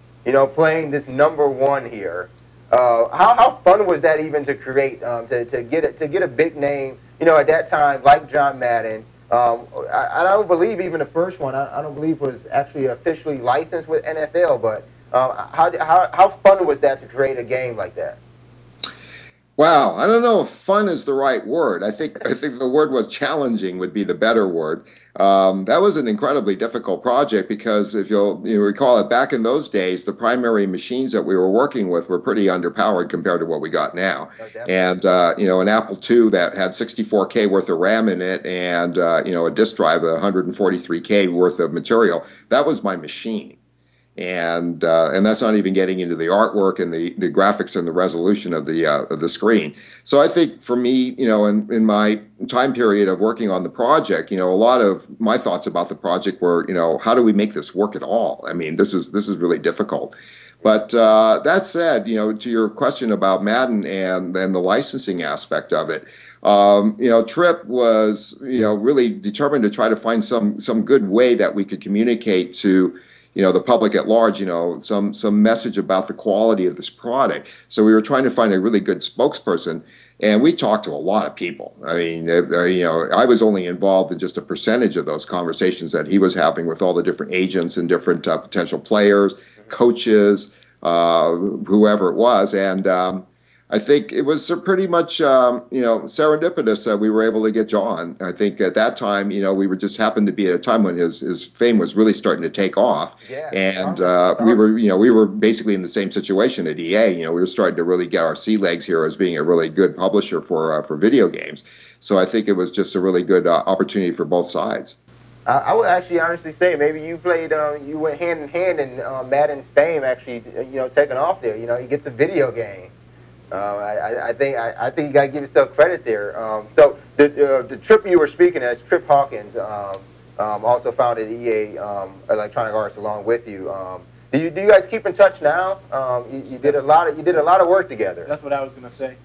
playing this #1 here. How fun was that even to create, to get a big name, at that time, like John Madden? I don't believe even the first one, I don't believe was actually officially licensed with NFL, but how fun was that to create a game like that? Wow, I don't know if fun is the right word. I think the word was challenging would be the better word. That was an incredibly difficult project because if you'll recall it, back in those days, the primary machines that we were working with were pretty underpowered compared to what we got now. And an Apple II that had 64K worth of RAM in it and a disk drive of 143K worth of material, that was my machine. And that's not even getting into the artwork and the graphics and the resolution of the screen. So I think for me, in my time period of working on the project, a lot of my thoughts about the project were, how do we make this work at all? I mean, this is really difficult. But that said, to your question about Madden and the licensing aspect of it, Tripp was, really determined to try to find some good way that we could communicate to the public at large, some message about the quality of this product. So we were trying to find a really good spokesperson, and we talked to a lot of people. I mean, I was only involved in just a percentage of those conversations that he was having with all the different agents and different potential players, coaches, whoever it was. And I think it was pretty much, serendipitous that we were able to get John. I think at that time, we were just happened to be at a time when his fame was really starting to take off. Yeah, and we were basically in the same situation at EA. We were starting to really get our sea legs here as being a really good publisher for video games. So I think it was just a really good opportunity for both sides. I would actually honestly say maybe you played, you went hand in hand in Madden's fame actually, taking off there. He gets a video game. I think you got to give yourself credit there. So the Tripp you were speaking as, Tripp Hawkins, also founded EA Electronic Arts along with you. Do you guys keep in touch now? You did a lot of work together. That's what I was gonna say.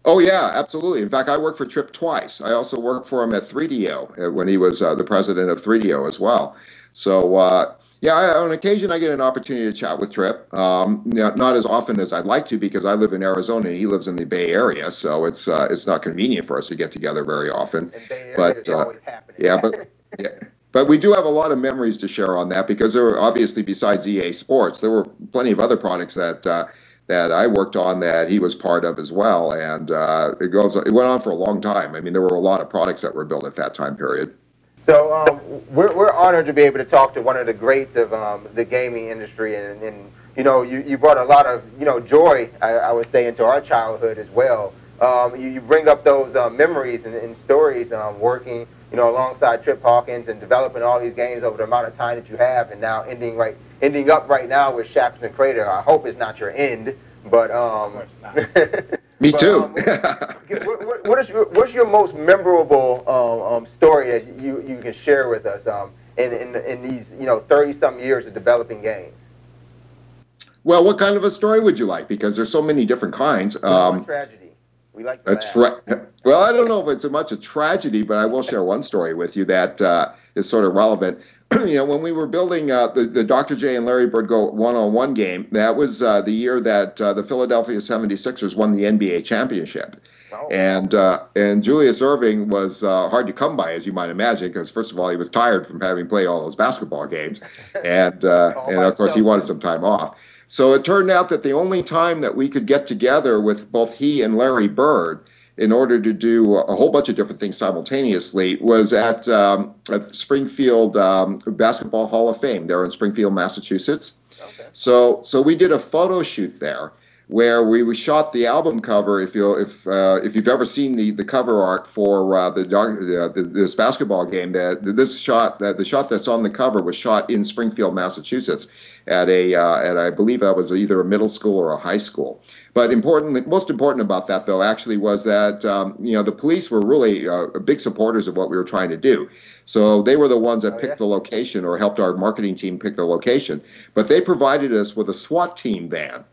Oh yeah, absolutely. In fact, I worked for Trip twice. I also worked for him at 3DO when he was the president of 3DO as well. So yeah, on occasion I get an opportunity to chat with Trip. Not as often as I'd like to because I live in Arizona and he lives in the Bay Area, so it's not convenient for us to get together very often. And Bay Area But is always happening. yeah, but yeah. But we do have a lot of memories to share on that because there were obviously, besides EA Sports, there were plenty of other products that that I worked on that he was part of as well, and it went on for a long time. I mean, there were a lot of products that were built at that time period. So we're honored to be able to talk to one of the greats of the gaming industry, and you know, you brought a lot of joy, I would say, into our childhood as well. You bring up those memories and stories working alongside Trip Hawkins and developing all these games over the amount of time that you have, and now ending up right now with Shackleton Crater. I hope it's not your end, but Me too. What's your most memorable story that you can share with us in these 30-some years of developing games? Well, what kind of a story would you like? Because there's so many different kinds. Tragedy. We like to laugh. Well, I don't know if it's so much a tragedy, but I will share one story with you that is sort of relevant. When we were building the Dr. J and Larry Bird Go one-on-one game, that was the year that the Philadelphia 76ers won the NBA championship. Oh. And Julius Erving was hard to come by, as you might imagine, because first of all, he was tired from having played all those basketball games, and of course he wanted some time off. So it turned out that the only time that we could get together with both he and Larry Bird in order to do a whole bunch of different things simultaneously was at Springfield Basketball Hall of Fame there in Springfield, Massachusetts. Okay. So we did a photo shoot there where we shot the album cover. If you've ever seen the cover art for this basketball game, the shot that's on the cover was shot in Springfield, Massachusetts, at I believe that was either a middle school or a high school. But most important about that though actually was that the police were really big supporters of what we were trying to do. So they were the ones that picked the location or helped our marketing team pick the location. But they provided us with a SWAT team van.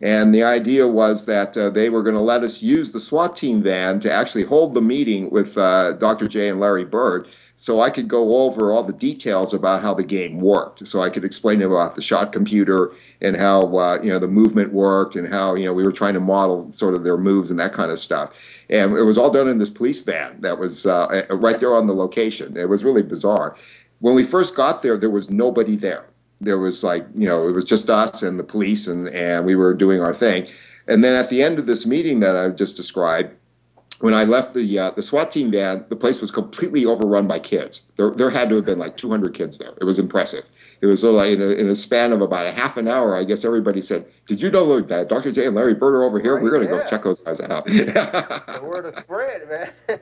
And the idea was that they were going to let us use the SWAT team van to actually hold the meeting with Dr. J and Larry Bird, so I could go over all the details about how the game worked. So I could explain about the shot computer and how the movement worked and how we were trying to model sort of their moves and that kind of stuff. And it was all done in this police van that was right there on the location. It was really bizarre. When we first got there, there was nobody there. There was it was just us and the police, and we were doing our thing. And then at the end of this meeting that I just described, when I left the SWAT team van, the place was completely overrun by kids. There had to have been like 200 kids there. It was impressive. It was sort of like in a span of about a half an hour, I guess everybody said, "Did you know that Dr. J and Larry Bird are over here? Right, we're going to go check those guys out." The word of spread, man.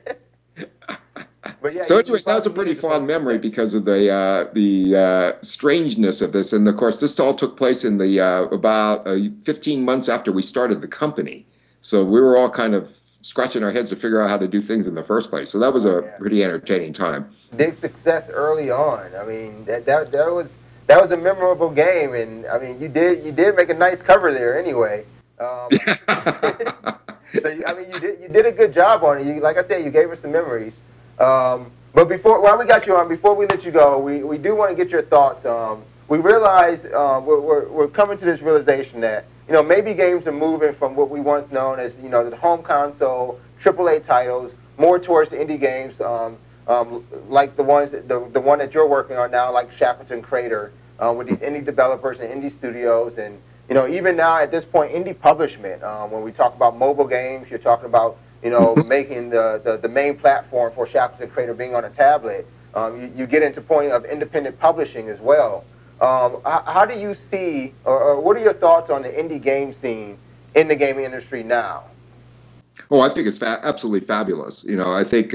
But yeah, so anyway, that was a pretty fond memory because of the strangeness of this, and of course, this all took place in the about 15 months after we started the company. So we were all kind of scratching our heads to figure out how to do things in the first place. So that was a pretty entertaining time. Big success early on. I mean, that was a memorable game, and I mean, you did make a nice cover there anyway. So I mean, you did a good job on it. Like I said, you gave us some memories. But while we got you on, before we let you go, we do want to get your thoughts. We realize we're coming to this realization that maybe games are moving from what we once known as the home console AAA titles more towards the indie games, like the one that you're working on now, like Shackleton Crater, with these indie developers and indie studios, and even now at this point, indie publishment. When we talk about mobile games, you're talking about making the main platform for Shackleton Crater being on a tablet. You get into point of independent publishing as well. How do you see, or what are your thoughts on the indie game scene in the gaming industry now? Oh, I think it's absolutely fabulous. I think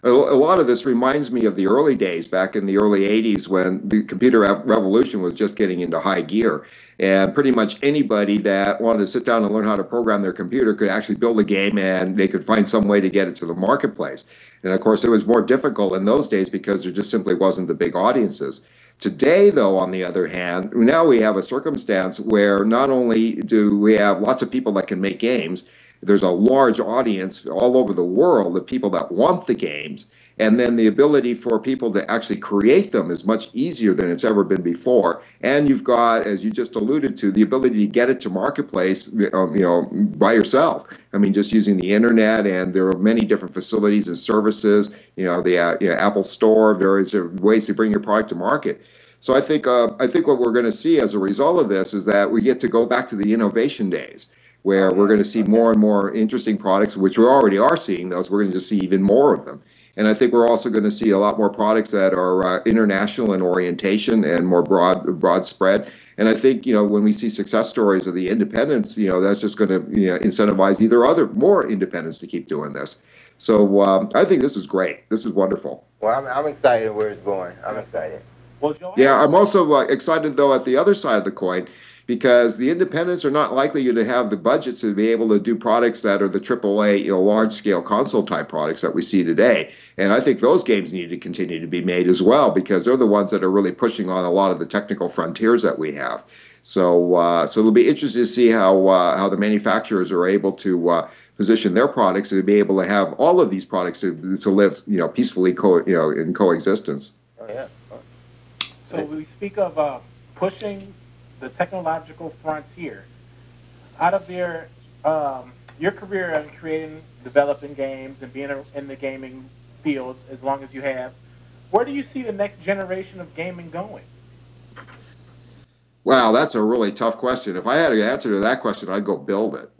a lot of this reminds me of the early days back in the early 80s when the computer revolution was just getting into high gear. And pretty much anybody that wanted to sit down and learn how to program their computer could actually build a game, and they could find some way to get it to the marketplace. And of course, it was more difficult in those days because there just simply wasn't the big audiences. Today, though, on the other hand, now we have a circumstance where not only do we have lots of people that can make games, there's a large audience all over the world of people that want the games, and then the ability for people to actually create them is much easier than it's ever been before. And you've got, as you just alluded to, the ability to get it to marketplace, by yourself. I mean, just using the internet, and there are many different facilities and services. The Apple Store, various ways to bring your product to market. So I think what we're going to see as a result of this is that we get to go back to the innovation days, where we're going to see more and more interesting products, which we already are seeing those. We're going to just see even more of them. And I think we're also going to see a lot more products that are international in orientation and more broad spread. And I think, when we see success stories of the independents, that's just going to incentivize more independents to keep doing this. So I think this is great. This is wonderful. Well, I'm excited where it's going. I'm excited. Well, Joe, yeah, I'm also excited, though, at the other side of the coin, because the independents are not likely to have the budgets to be able to do products that are the AAA, large-scale console-type products that we see today. And I think those games need to continue to be made as well, because they're the ones that are really pushing on a lot of the technical frontiers that we have. So it'll be interesting to see how the manufacturers are able to position their products and to be able to have all of these products to live, peacefully in coexistence. Oh yeah. So we speak of pushing the technological frontier. Out of your career in creating, developing games, and being in the gaming field as long as you have, where do you see the next generation of gaming going? Wow, that's a really tough question. If I had an answer to that question, I'd go build it.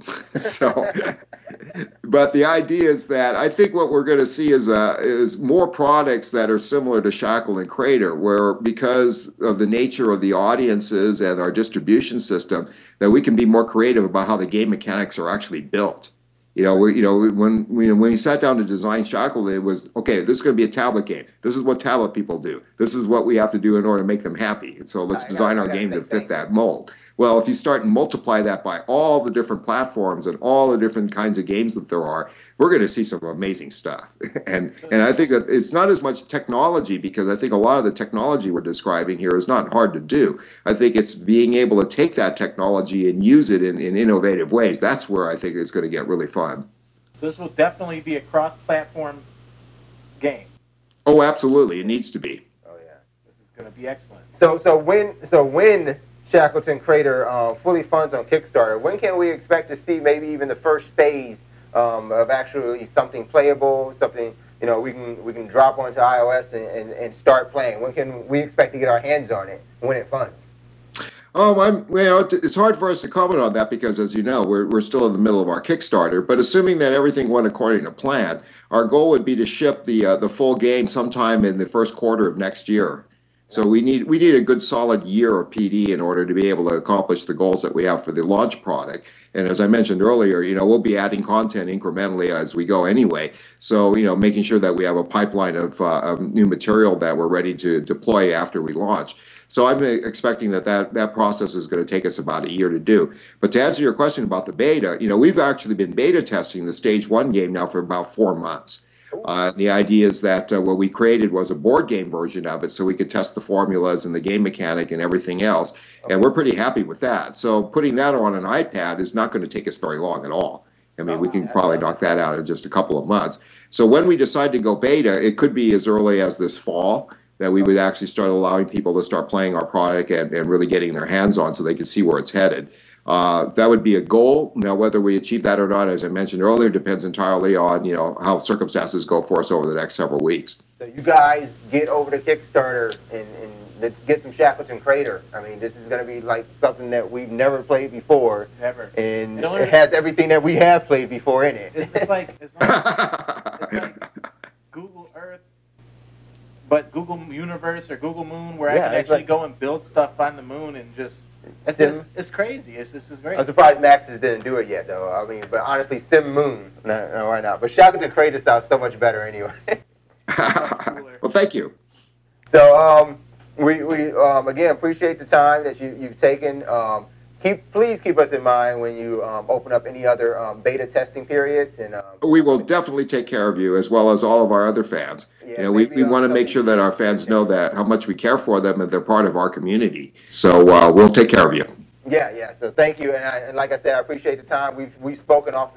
But the idea is that I think what we're going to see is more products that are similar to Shackleton Crater, where because of the nature of the audiences and our distribution system, that we can be more creative about how the game mechanics are actually built. When we sat down to design Shackleton, it was, okay, this is going to be a tablet game. This is what tablet people do. This is what we have to do in order to make them happy. And so let's design our game to fit that mold. Well, if you start and multiply that by all the different platforms and all the different kinds of games that there are, we're going to see some amazing stuff. And I think that it's not as much technology, because I think a lot of the technology we're describing here is not hard to do. I think it's being able to take that technology and use it in innovative ways. That's where I think it's going to get really fun. This will definitely be a cross-platform game. Oh, absolutely. It needs to be. Oh yeah. This is going to be excellent. So when Shackleton Crater fully funds on Kickstarter, when can we expect to see maybe even the first phase of actually something playable, something we can drop onto iOS and start playing? When can we expect to get our hands on it when it funds? It's hard for us to comment on that because, as you know, we're still in the middle of our Kickstarter. But assuming that everything went according to plan, our goal would be to ship the full game sometime in the first quarter of next year. So we need a good solid year of PD in order to be able to accomplish the goals that we have for the launch product. And as I mentioned earlier, we'll be adding content incrementally as we go anyway. So, making sure that we have a pipeline of new material that we're ready to deploy after we launch. So I'm expecting that process is going to take us about a year to do. But to answer your question about the beta, we've actually been beta testing the Stage 1 game now for about 4 months. The idea is that what we created was a board game version of it, so we could test the formulas and the game mechanic and everything else, and we're pretty happy with that. So putting that on an iPad is not going to take us very long at all. I mean, we can probably knock that out in just a couple of months. So when we decide to go beta, it could be as early as this fall that we would actually start allowing people to start playing our product and really getting their hands on so they can see where it's headed. That would be a goal. Now, whether we achieve that or not, as I mentioned earlier, depends entirely on how circumstances go for us over the next several weeks. So you guys get over to Kickstarter and let's get some Shackleton Crater. I mean, this is going to be like something that we've never played before. Never. And it has everything that we have played before in it. It's like Google Earth, but Google Universe or Google Moon, where I can actually go and build stuff on the moon and just... It's crazy. It's great. I'm surprised Max's didn't do it yet, though. I mean, but honestly, Sim Moon. No, why not? But Shackleton Crater sounds so much better anyway. Well, thank you. So we again appreciate the time that you've taken. Please keep us in mind when you open up any other beta testing periods. And we will definitely take care of you as well as all of our other fans. Yeah, we want to make sure that our fans know that how much we care for them and they're part of our community. So we'll take care of you. Yeah. So thank you, and like I said, I appreciate the time. We've spoken off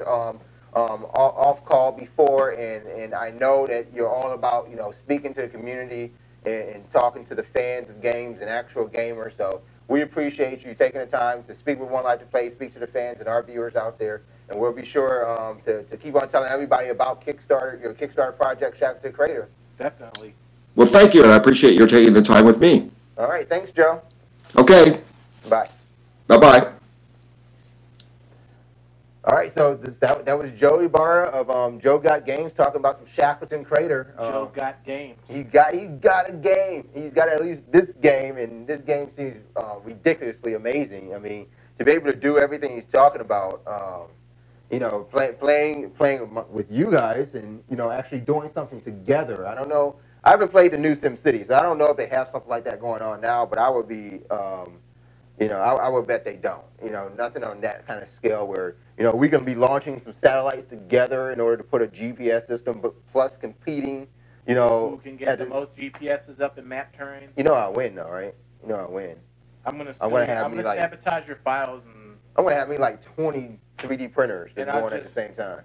call before, and I know that you're all about speaking to the community and talking to the fans of games and actual gamers. So we appreciate you taking the time to speak with 1Life2Play, speak to the fans and our viewers out there, and we'll be sure to keep on telling everybody about Kickstarter, your Kickstarter project, Shackleton Crater. Definitely. Well, thank you, and I appreciate your taking the time with me. All right, thanks, Joe. Okay. Bye. Bye-bye. All right, so that was Joe Ybarra of Joe Got Games talking about some Shackleton Crater. Joe Got Games. He got a game. He's got at least this game, and this game seems ridiculously amazing. I mean, to be able to do everything he's talking about, playing with you guys, and actually doing something together. I don't know. I haven't played the new SimCity, so I don't know if they have something like that going on now. But I would be, I would bet they don't. Nothing on that kind of scale where we're going to be launching some satellites together in order to put a GPS system, but plus competing. Who can get the most GPSs up in map terrain? I win, though, right? I win. I'm gonna sabotage your files, and I'm gonna have me like 20 3D printers just going at the same time.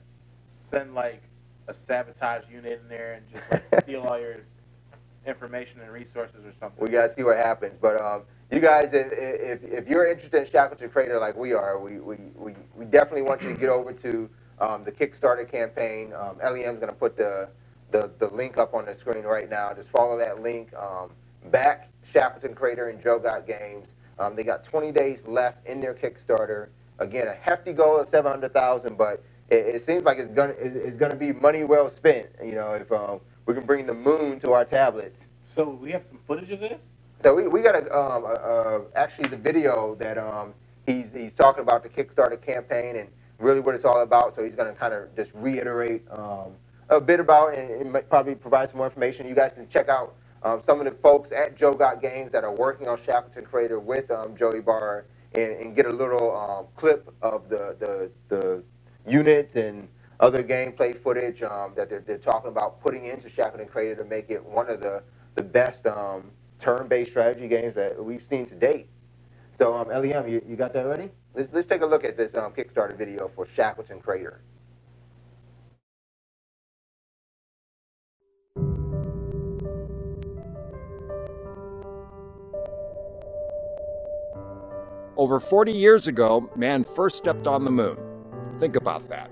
Send like a sabotage unit in there and just like steal all your information and resources or something. We gotta see what happens, but you guys, if you're interested in Shackleton Crater like we are, we definitely want you to get over to the Kickstarter campaign. LEM's gonna put the link up on the screen right now. Just follow that link. Back Shackleton Crater and Joe Got Games. They got 20 days left in their Kickstarter. Again, a hefty goal of 700,000, but it seems like it's gonna be money well spent. If we can bring the moon to our tablets. So we have some footage of this. So we got actually the video that he's talking about the Kickstarter campaign and really what it's all about. So he's gonna kind of just reiterate a bit about and probably provide some more information. You guys can check out some of the folks at Joe Got Games that are working on Shackleton Crater with Joe Ybarra and get a little clip of the units and other gameplay footage that they're talking about putting into Shackleton Crater to make it one of the best turn-based strategy games that we've seen to date. So LEM, you got that ready? Let's take a look at this Kickstarter video for Shackleton Crater. Over 40 years ago, man first stepped on the moon. Think about that.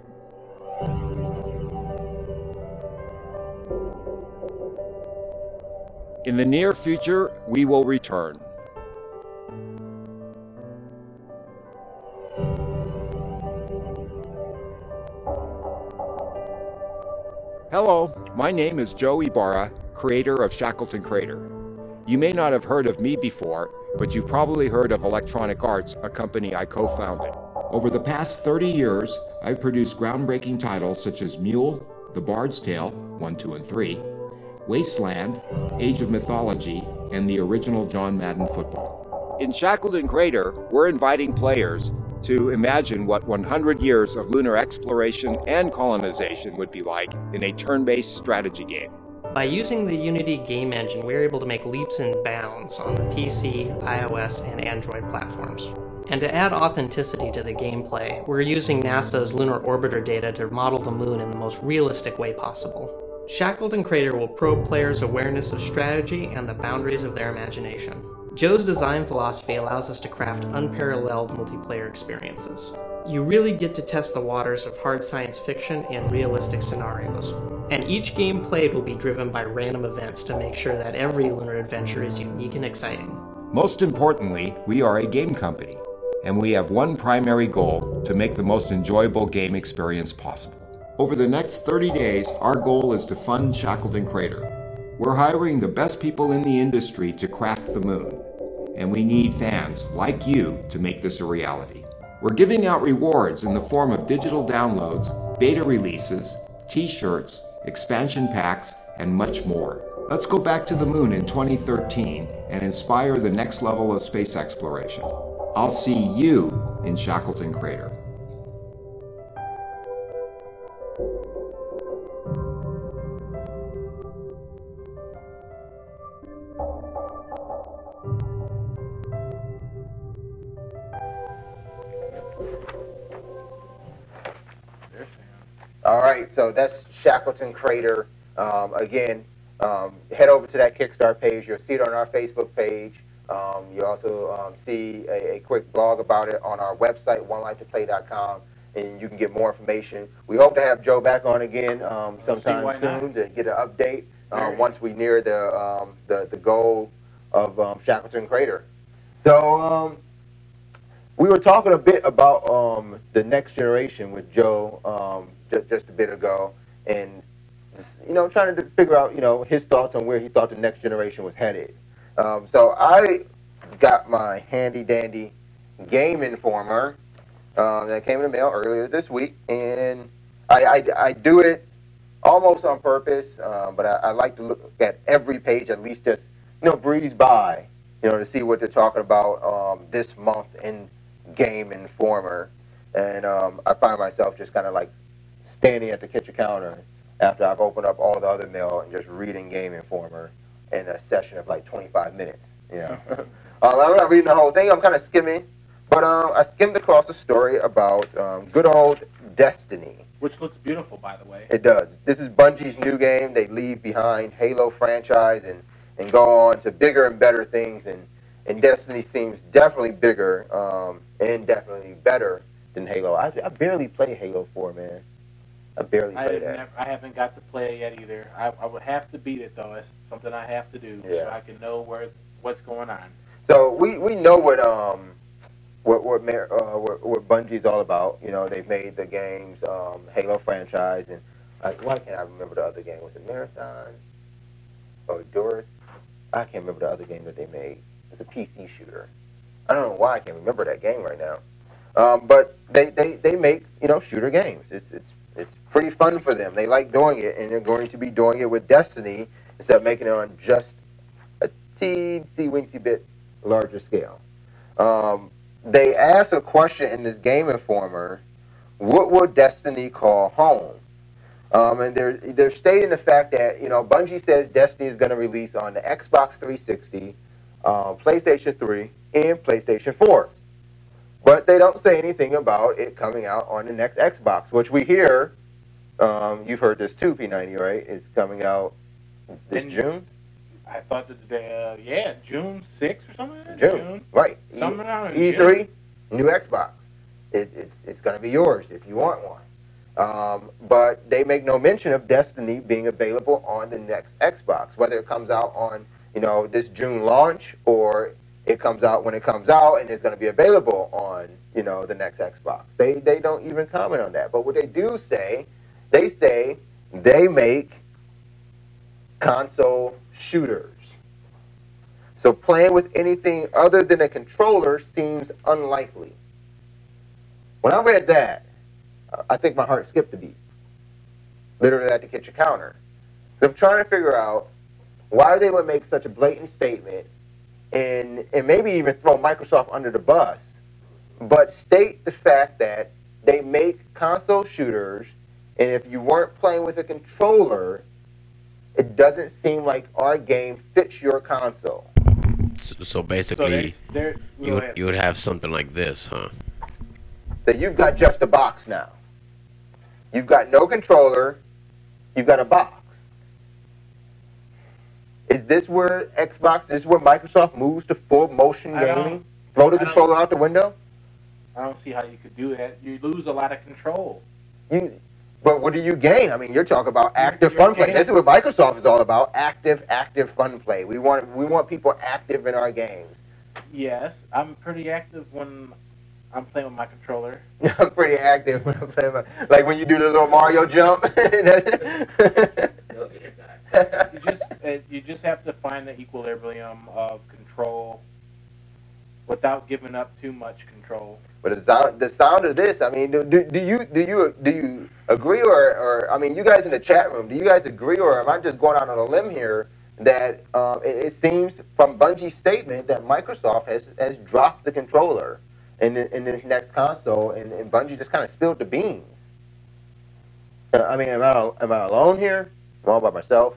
In the near future, we will return. Hello, my name is Joe Ybarra, creator of Shackleton Crater. You may not have heard of me before, but you've probably heard of Electronic Arts, a company I co-founded. Over the past 30 years, I've produced groundbreaking titles such as Mule, The Bard's Tale, 1, 2, and 3, Wasteland, Age of Mythology, and the original John Madden Football. In Shackleton Crater, we're inviting players to imagine what 100 years of lunar exploration and colonization would be like in a turn-based strategy game. By using the Unity game engine, we're able to make leaps and bounds on the PC, iOS, and Android platforms. And to add authenticity to the gameplay, we're using NASA's lunar orbiter data to model the moon in the most realistic way possible. Shackleton Crater will probe players' awareness of strategy and the boundaries of their imagination. Joe's design philosophy allows us to craft unparalleled multiplayer experiences. You really get to test the waters of hard science fiction and realistic scenarios. And each game played will be driven by random events to make sure that every lunar adventure is unique and exciting. Most importantly, we are a game company, and we have one primary goal: to make the most enjoyable game experience possible. Over the next 30 days, our goal is to fund Shackleton Crater. We're hiring the best people in the industry to craft the moon, and we need fans like you to make this a reality. We're giving out rewards in the form of digital downloads, beta releases, t-shirts, expansion packs, and much more. Let's go back to the moon in 2013 and inspire the next level of space exploration. I'll see you in Shackleton Crater. All right, so that's Shackleton Crater. Again, head over to that Kickstarter page. You'll see it on our Facebook page. You'll also see a quick blog about it on our website, 1Life2Play.com, and you can get more information. We hope to have Joe back on again sometime soon to get an update once we near the goal of Shackleton Crater. So we were talking a bit about the next generation with Joe just a bit ago, and trying to figure out his thoughts on where he thought the next generation was headed. So I got my handy dandy Game Informer that came in the mail earlier this week, and I do it almost on purpose, but I like to look at every page, at least just breeze by, to see what they're talking about this month in Game Informer. And I find myself just kind of like standing at the kitchen counter after I've opened up all the other mail and just reading Game Informer in a session of like 25 minutes. I'm not reading the whole thing. I'm kind of skimming. But I skimmed across a story about good old Destiny. Which looks beautiful, by the way. It does. This is Bungie's new game. They leave behind Halo franchise and go on to bigger and better things. And Destiny seems definitely bigger and definitely better than Halo. I barely play Halo 4, man. I barely play that. I haven't got to play it yet either. I would have to beat it, though. It's something I have to do so I can know what's going on. So we know what Bungie's all about. They've made the games Halo franchise, and why can't I remember the other game? Was it Marathon or Doris? I can't remember the other game that they made. It's a PC shooter. I don't know why I can't remember that game right now. But they make shooter games. It's pretty fun for them. They like doing it, and they're going to be doing it with Destiny instead of making it on just a teensy-weensy bit larger scale. They asked a question in this Game Informer: what will Destiny call home? And they're stating the fact that Bungie says Destiny is going to release on the Xbox 360, PlayStation 3, and PlayStation 4. But they don't say anything about it coming out on the next Xbox, which we hear, you've heard this too, P90, right? It's coming out this June? I thought that, June 6th or something? June, right. Something around E3, new Xbox. It's going to be yours if you want one. But they make no mention of Destiny being available on the next Xbox, whether it comes out on, this June launch, or it comes out when it comes out and it's going to be available on, the next Xbox. They don't even comment on that. But what they do say, they say they make console shooters. So playing with anything other than a controller seems unlikely. When I read that, I think my heart skipped a beat. Literally at the kitchen counter. So I'm trying to figure out why they would make such a blatant statement and maybe even throw Microsoft under the bus, but state the fact that they make console shooters, and if you weren't playing with a controller, it doesn't seem like our game fits your console. So basically, you would have something like this, huh? So you've got just a box now. You've got no controller. You've got a box. Is this where Microsoft moves to full motion gaming? Throw the controller out the window? I don't see how you could do that. You lose a lot of control. But what do you gain? I mean, you're talking about active fun play. This is what Microsoft is all about. Active fun play. We want people active in our games. Yes, I'm pretty active when I'm playing with my controller. I'm pretty active when I'm playing like when you do the little Mario jump. You just have to find the equilibrium of control without giving up too much control. But the sound of this, I mean, do you agree or I mean, you guys in the chat room, do you guys agree, or am I just going out on a limb here that it seems from Bungie's statement that Microsoft has dropped the controller in this next console, and Bungie just kind of spilled the beans? I mean, am I alone here? I'm all by myself.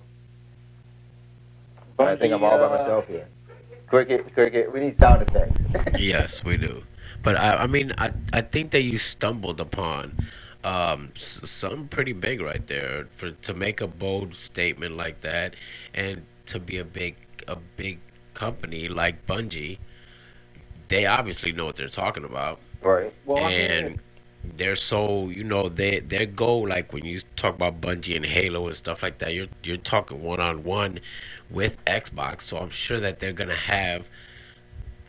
Bungie, I think I'm all by myself here. Cricket, we need sound effects. Yes, we do. But I mean, I think that you stumbled upon something pretty big right there to make a bold statement like that, and to be a big company like Bungie. They obviously know what they're talking about, right? Well, and they're so, you know, their goal, like when you talk about Bungie and Halo and stuff like that, you're talking one-on-one with Xbox. So I'm sure that they're gonna have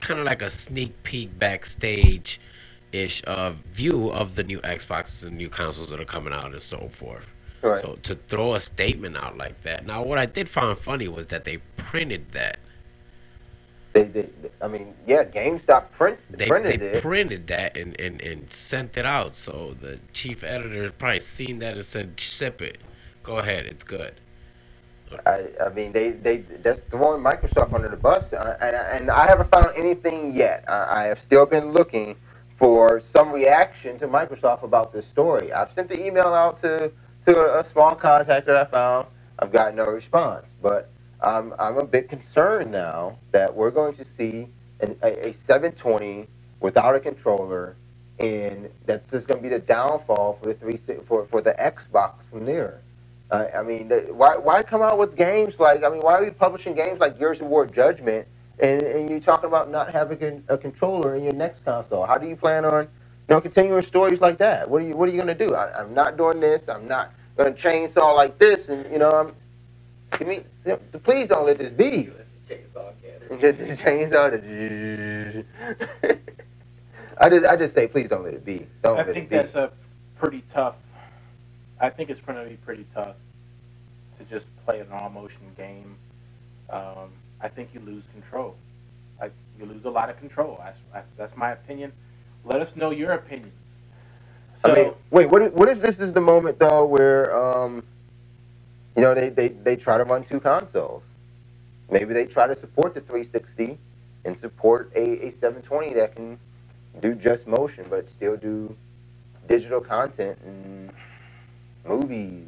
kind of like a sneak peek backstage ish view of the new Xboxes and new consoles that are coming out and so forth. Right. So to throw a statement out like that. Now, what I did find funny was that they printed that. I mean, yeah, GameStop printed it. They printed that and sent it out. So the chief editor probably seen that and said, "Sip it, go ahead, it's good." I mean, that's throwing Microsoft under the bus, and I haven't found anything yet. I have still been looking for some reaction to Microsoft about this story. I've sent the email out to a small contact that I found. I've got no response, but I'm a bit concerned now that we're going to see a 720 without a controller, and that's just going to be the downfall for the Xbox from there. I mean, why come out with games like, I mean, why are you publishing games like Gears of War Judgment, and you're talking about not having a controller in your next console? How do you plan on, continuing stories like that? What are you going to do? I'm not doing this. I'm not going to chainsaw like this, and please don't let this be. Chainsaw. I just say, please don't let it be. I think that's a pretty tough. I think it's going to be pretty tough to just play an all-motion game. I think you lose control. You lose a lot of control. That's my opinion. Let us know your opinions. So, I mean, wait, what if this is the moment, though, where, they try to run two consoles? Maybe they try to support the 360 and support a 720 that can do just motion, but still do digital content and movies,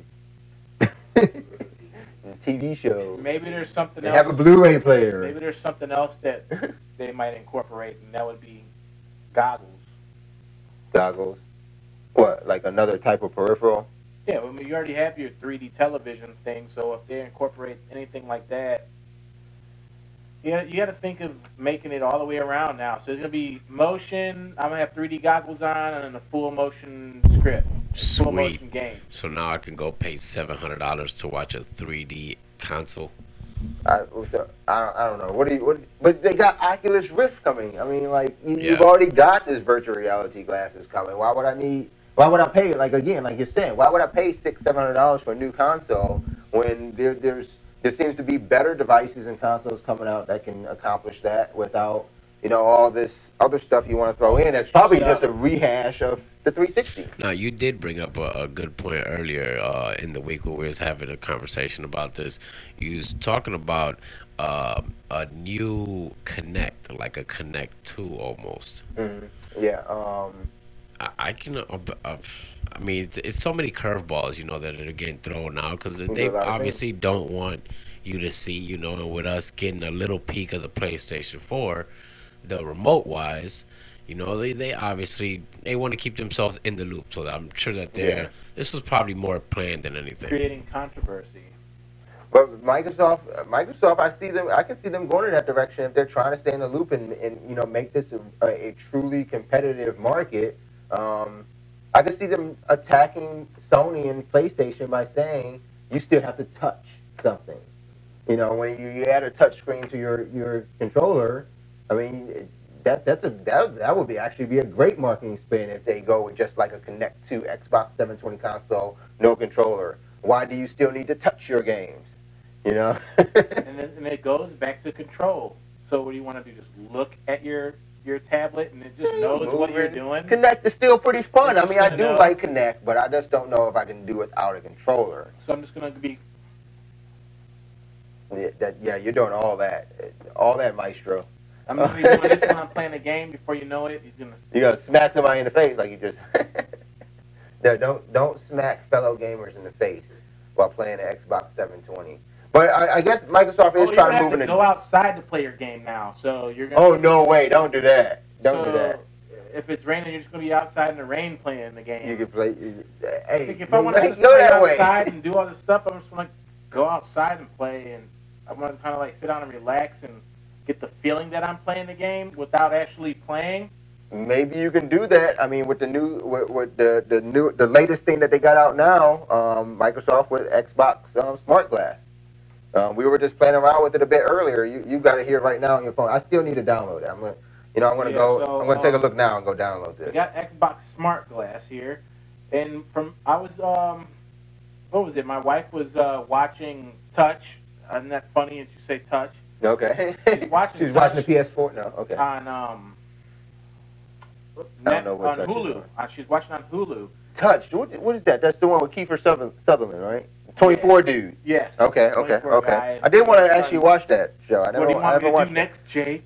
TV shows. Maybe there's something else. Have a Blu-ray player. Maybe there's something else that they might incorporate, and that would be goggles. Goggles? What, like another type of peripheral? Yeah, I mean, you already have your 3D television thing, so if they incorporate anything like that, you got to think of making it all the way around now. So it's going to be motion, I'm going to have 3D goggles on, and then a full motion script. Sweet. Full motion game. So now I can go pay $700 to watch a 3D console. I don't know. But they got Oculus Rift coming. I mean, like, you've already got this virtual reality glasses coming. Why would I pay, like, again, like you're saying, why would I pay $600-700 for a new console when there seems to be better devices and consoles coming out that can accomplish that without, all this other stuff you want to throw in? That's probably just a rehash of the 360. Now, you did bring up a good point earlier in the week when we was having a conversation about this. You was talking about a new Kinect, like a Kinect 2 almost. Mm-hmm. Yeah. I can. I mean, it's so many curveballs, that are getting thrown out because they obviously don't want you to see, and with us getting a little peek of the PlayStation 4, the remote wise, they obviously want to keep themselves in the loop. So I'm sure that this was probably more planned than anything. Creating controversy. But Microsoft, I can see them going in that direction if they're trying to stay in the loop and make this a truly competitive market. I can see them attacking Sony and PlayStation by saying you still have to touch something. When you add a touch screen to your controller, I mean that would actually be a great marketing spin if they go with just like a Kinect 2 Xbox 720 console, no controller. Why do you still need to touch your games? And it goes back to control. So what do you want to do? Just look at your your tablet and it just knows what you're doing. Kinect is still pretty fun. I mean, I do know. like Kinect, but I just don't know if I can do it without a controller. So I'm just gonna be. Yeah, you're doing all that, maestro. I'm gonna be doing this when I'm playing a game. Before you know it, you're gonna smack somebody in the face like you just. No, don't smack fellow gamers in the face while playing an Xbox 720. But I guess Microsoft is trying to move in. Go outside to play your game now, so you're gonna. Oh no way! Don't do that. Don't do that. If it's raining, you're just gonna be outside in the rain playing the game. You can play. Hey, if I want to go play that outside way and do all this stuff, I'm just gonna go outside and play, and I want to kind of like sit down and relax and get the feeling that I'm playing the game without actually playing. Maybe you can do that. I mean, with the new, with the latest thing that they got out now, Microsoft with Xbox Smart Glass. We were just playing around with it a bit earlier. You got it here right now on your phone. I still need to download it. I'm gonna take a look now and go download this. We got Xbox Smart Glass here, and what was it? My wife was watching Touch. Isn't that funny? And you say Touch. Okay. She's watching the PS4 now. Okay. On I don't know what on Hulu. She's watching on Hulu. Touch. What is that? That's the one with Kiefer Sutherland, right? 24 dude. Yes. Okay. I did want to actually watch that show. What do you want me to do next, Jake?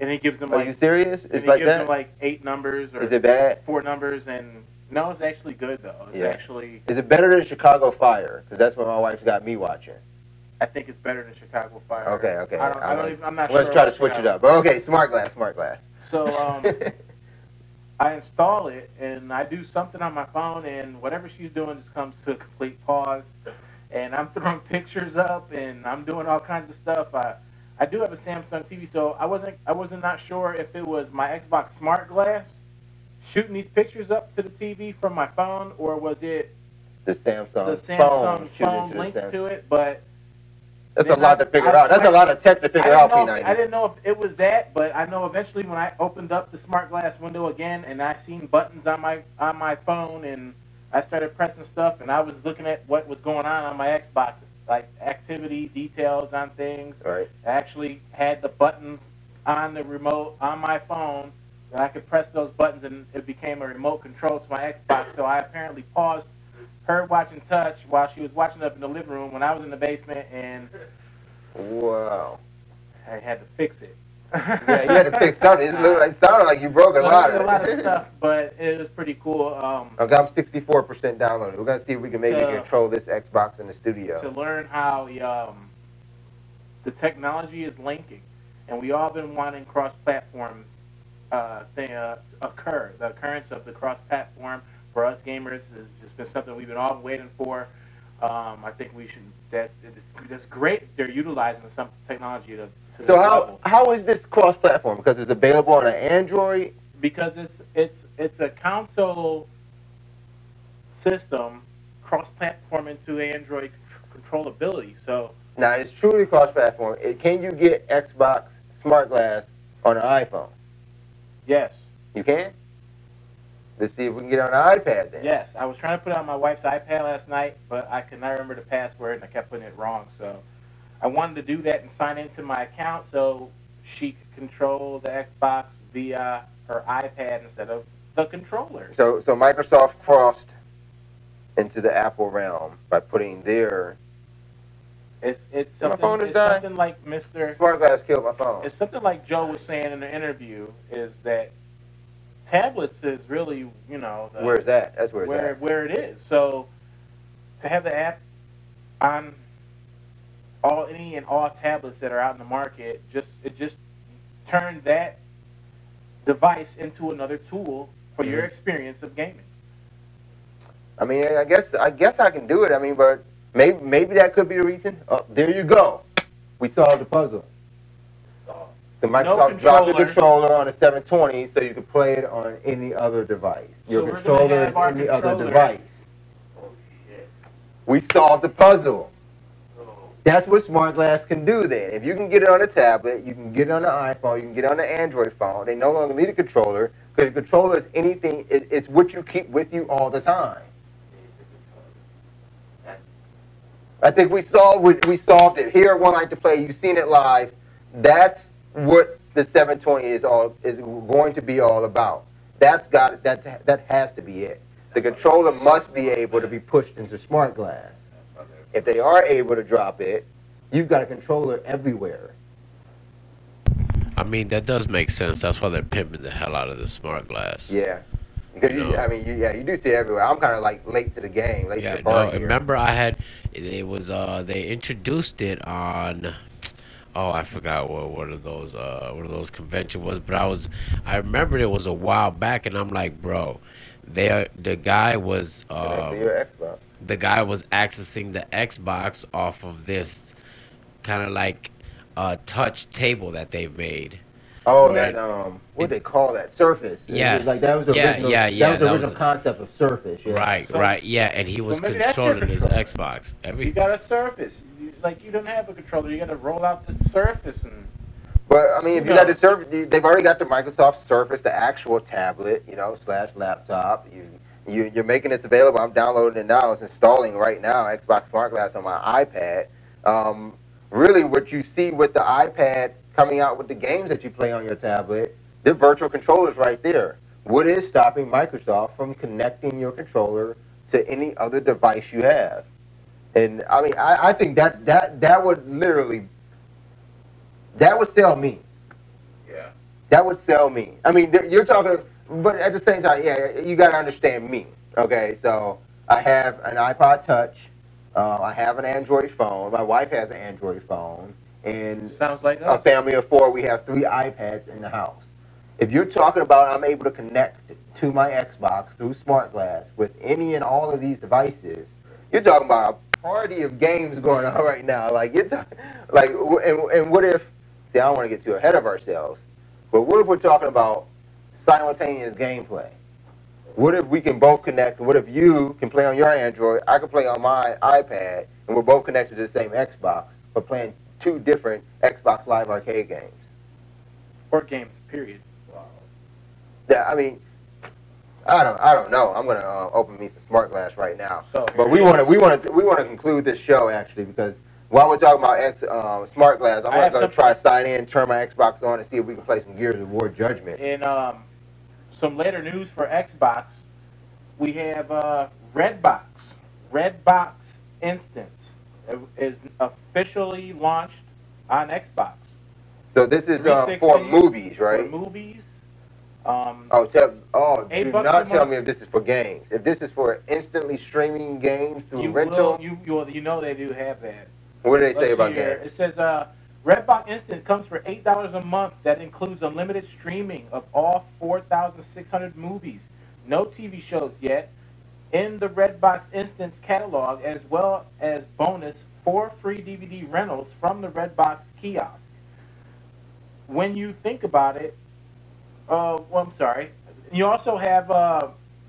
And he gives them Are you serious? It's like that? He gives them like 8 numbers or is it bad? 4 numbers, and no, it's actually good though. It's actually. Is it better than Chicago Fire? Because that's what my wife's got me watching. I think it's better than Chicago Fire. Okay. I'm not sure. Let's try to switch it up. But okay, Smart Glass. So I install it and I do something on my phone, and whatever she's doing just comes to a complete pause, and I'm throwing pictures up and I'm doing all kinds of stuff. I do have a Samsung TV, so I wasn't not sure if it was my Xbox Smart Glass shooting these pictures up to the TV from my phone, or was it the Samsung phone linked to it. But that's a lot to figure out. That's a lot of tech to figure out, P90. I didn't know if it was that, but I know eventually when I opened up the Smart Glass window again and I seen buttons on my phone and I started pressing stuff and I was looking at what was going on my Xbox, like activity details on things. Right. I actually had the buttons on the remote on my phone, and I could press those buttons and it became a remote control to my Xbox. So I apparently paused her watching Touch while she was watching up in the living room when I was in the basement, and wow, I had to fix it. Yeah, you had to fix something. It sounded like you broke a lot of stuff, but it was pretty cool. Okay, I'm 64% downloaded. We're gonna see if we can maybe control this Xbox in the studio. To learn how the technology is linking, and we all been wanting cross-platform thing occur. The occurrence of the cross-platform for us gamers has just been something we've been all waiting for. I think we should. That's great. They're utilizing some technology to so how is this cross-platform? Because it's available on an Android. Because it's a console system cross-platform into Android controllability. So now it's truly cross-platform. Can you get Xbox Smart Glass on an iPhone? Yes. You can? Let's see if we can get it on an iPad then. Yes. I was trying to put it on my wife's iPad last night, but I could not remember the password and I kept putting it wrong. So I wanted to do that and sign into my account so she could control the Xbox via her iPad instead of the controller. So Microsoft crossed into the Apple realm by putting their... It's something like Mr. Smart Glass killed my phone. It's something like Joe was saying in the interview, is that tablets is really, where's that? That's where it is. So to have the app on any and all tablets that are out in the market, it just turned that device into another tool for your experience of gaming. I mean, I guess I can do it. I mean, but maybe that could be the reason. Oh, there you go. We solved the puzzle. The Microsoft dropped the controller on a 720 so you could play it on any other device. Your controller is any other device. We solved the puzzle. That's what Smart Glass can do then. If you can get it on a tablet, you can get it on an iPhone, you can get it on an Android phone. They no longer need a controller because the controller is anything, it's what you keep with you all the time. I think we solved it. Here at 1Life2Play, you've seen it live. That's what the 720 is going to be all about. That has to be it. The controller must be able to be pushed into smart glass. If they are able to drop it, you've got a controller everywhere. I mean, that does make sense. That's why they're pimping the hell out of the smart glass. Yeah. Because you do see it everywhere. I'm kind of like late to the game, late to the party. Remember they introduced it on, I forgot what one of those convention was, but I remember it was a while back, and I'm like, bro, the guy was accessing the Xbox off of this kind of like touch table that they've made. Oh, right. What do they call that? Surface. Yes. Like that was the original. That was the original concept of Surface. Yeah. Right. Yeah, and he was controlling his Xbox. You got a Surface. Like you don't have a controller. You got to roll out the Surface and. But I mean, if you got the Surface, they've already got the Microsoft Surface, the actual tablet, / laptop. You're making this available. I'm downloading it now. It's installing right now. Xbox Smart Glass on my iPad. Really, what you see with the iPad coming out with the games that you play on your tablet, the virtual controllers right there. What is stopping Microsoft from connecting your controller to any other device you have? And I mean, I think that would literally, that would sell me. Yeah. That would sell me. I mean, you're talking, but at the same time, you got to understand me. Okay, so I have an iPod Touch. I have an Android phone. My wife has an Android phone. And sounds like a family of 4, we have 3 iPads in the house. If you're talking about I'm able to connect to my Xbox through Smart Glass with any and all of these devices, you're talking about a party of games going on right now. Like and what if? See, I don't want to get too ahead of ourselves, but what if we're talking about simultaneous gameplay? What if we can both connect? What if you can play on your Android, I can play on my iPad, and we're both connected to the same Xbox, but playing 2 different Xbox Live Arcade games? Or games, period. Wow. Yeah, I mean, I don't know. I'm gonna open me some Smart Glass right now. But we want to conclude this show actually, because while we're talking about Smart Glass, I'm gonna try to sign in, turn my Xbox on, and see if we can play some Gears of War Judgment. In some later news for Xbox, we have Redbox. Redbox Instance is officially launched on Xbox. So this is for movies, right? For movies. Do not tell me if this is for games. If this is for instantly streaming games through rental. You know they do have that. What do they say about games? It says Redbox Instant comes for $8 a month. That includes unlimited streaming of all 4,600 movies. No TV shows yet. In the Redbox Instance catalog, as well as bonus 4 free DVD rentals from the Redbox kiosk. When you think about it, you also have,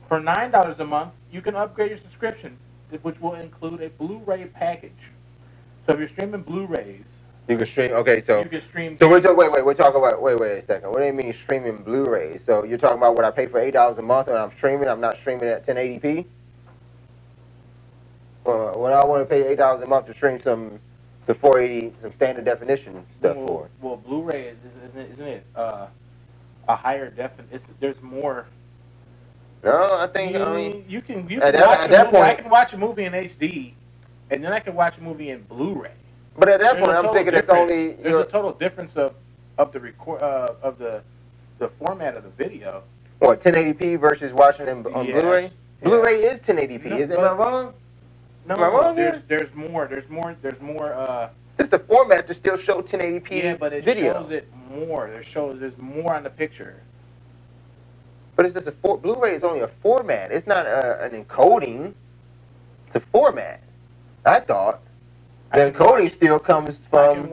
for $9 a month, you can upgrade your subscription, which will include a Blu-ray package. So if you're streaming Blu-rays, you can stream. Okay, so you can stream. So we're talking about. Wait a second. What do you mean streaming Blu-rays? So you're talking about what I pay for $8 a month, and I'm streaming. I'm not streaming at 1080p. What I want to pay $8 a month to stream some 480, some standard definition stuff for. Well, Blu-ray isn't it a higher definition? There's more. No, I think you can at that point I can watch a movie in HD, and then I can watch a movie in Blu-ray. But at that point, I'm thinking it's only. There's a total difference of the record of the format of the video. What, 1080p versus watching it on Blu-ray? Yes. Blu-ray is 1080p. Am I wrong? No, am I wrong here? There's more. Just the format to still show 1080p video. Yeah, but it shows it more. There's more on the picture. But it's just Blu-ray is only a format. It's not an encoding. It's a format. I thought. The encoding still comes from.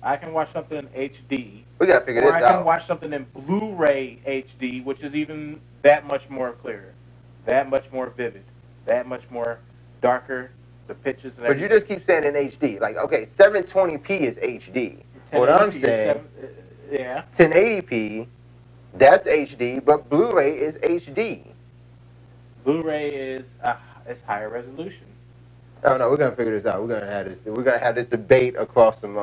I can watch something in HD. We gotta figure this out. Or I can watch something in Blu-ray HD, which is even that much more clear, that much more vivid, that much more darker. The pictures. And everything. But you just keep saying in HD. Like, okay, 720p is HD. What I'm saying, 1080p, that's HD, but Blu-ray is HD. Blu-ray is higher resolution. Oh no, we're gonna figure this out. We're gonna have this debate across some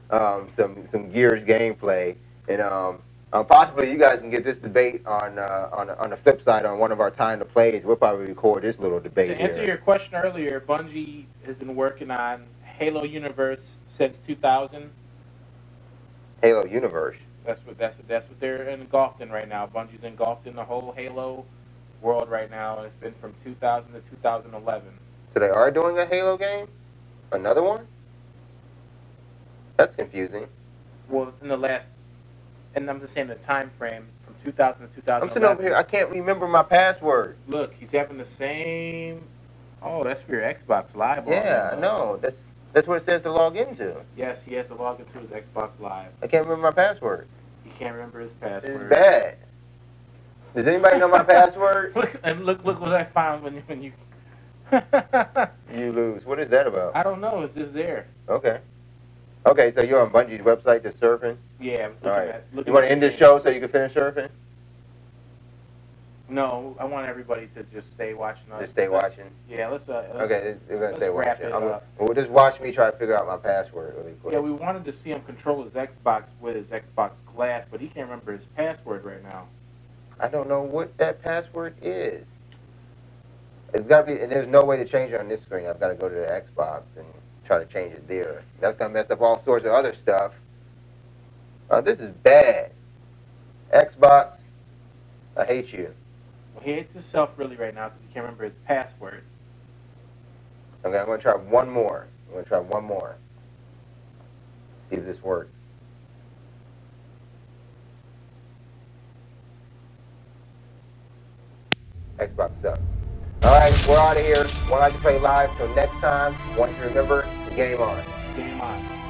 Gears gameplay, And possibly you guys can get this debate on the flip side on one of our time to plays. We'll probably record this little debate To answer your question earlier, Bungie has been working on Halo Universe since 2000. Halo Universe. That's what they're engulfed in right now. Bungie's engulfed in the whole Halo world right now, and it's been from 2000 to 2011. So they are doing a Halo game? Another one? That's confusing. Well, in the last, and I'm just saying the time frame from 2000 to 2011. I'm sitting over here. I can't remember my password. Look, he's having the same. Oh, that's for your Xbox Live. Yeah, no, that's what it says to log into. Yes, he has to log into his Xbox Live. I can't remember my password. He can't remember his password. It's bad. Does anybody know my password? Look what I found when you. You lose. What is that about? I don't know. It's just there. Okay. Okay, so you're on Bungie's website just surfing? Yeah. All right. You want to end this show so you can finish surfing? No, I want everybody to just stay watching us. Just stay watching? Yeah, let's okay, we're going to stay wrap watching. it up. Well, just watch me try to figure out my password really quick. Yeah, we wanted to see him control his Xbox with his Xbox Glass, but he can't remember his password right now. I don't know what that password is. It's got to be, and there's no way to change it on this screen. I've got to go to the Xbox and try to change it there. That's going to mess up all sorts of other stuff. This is bad. Xbox, I hate you. Well, he hates himself really right now because he can't remember his password. Okay, I'm going to try one more. See if this works. Xbox sucks. Alright, we're out of here. 1Life2Play live. Till next time, want you to remember, the game on. Game on.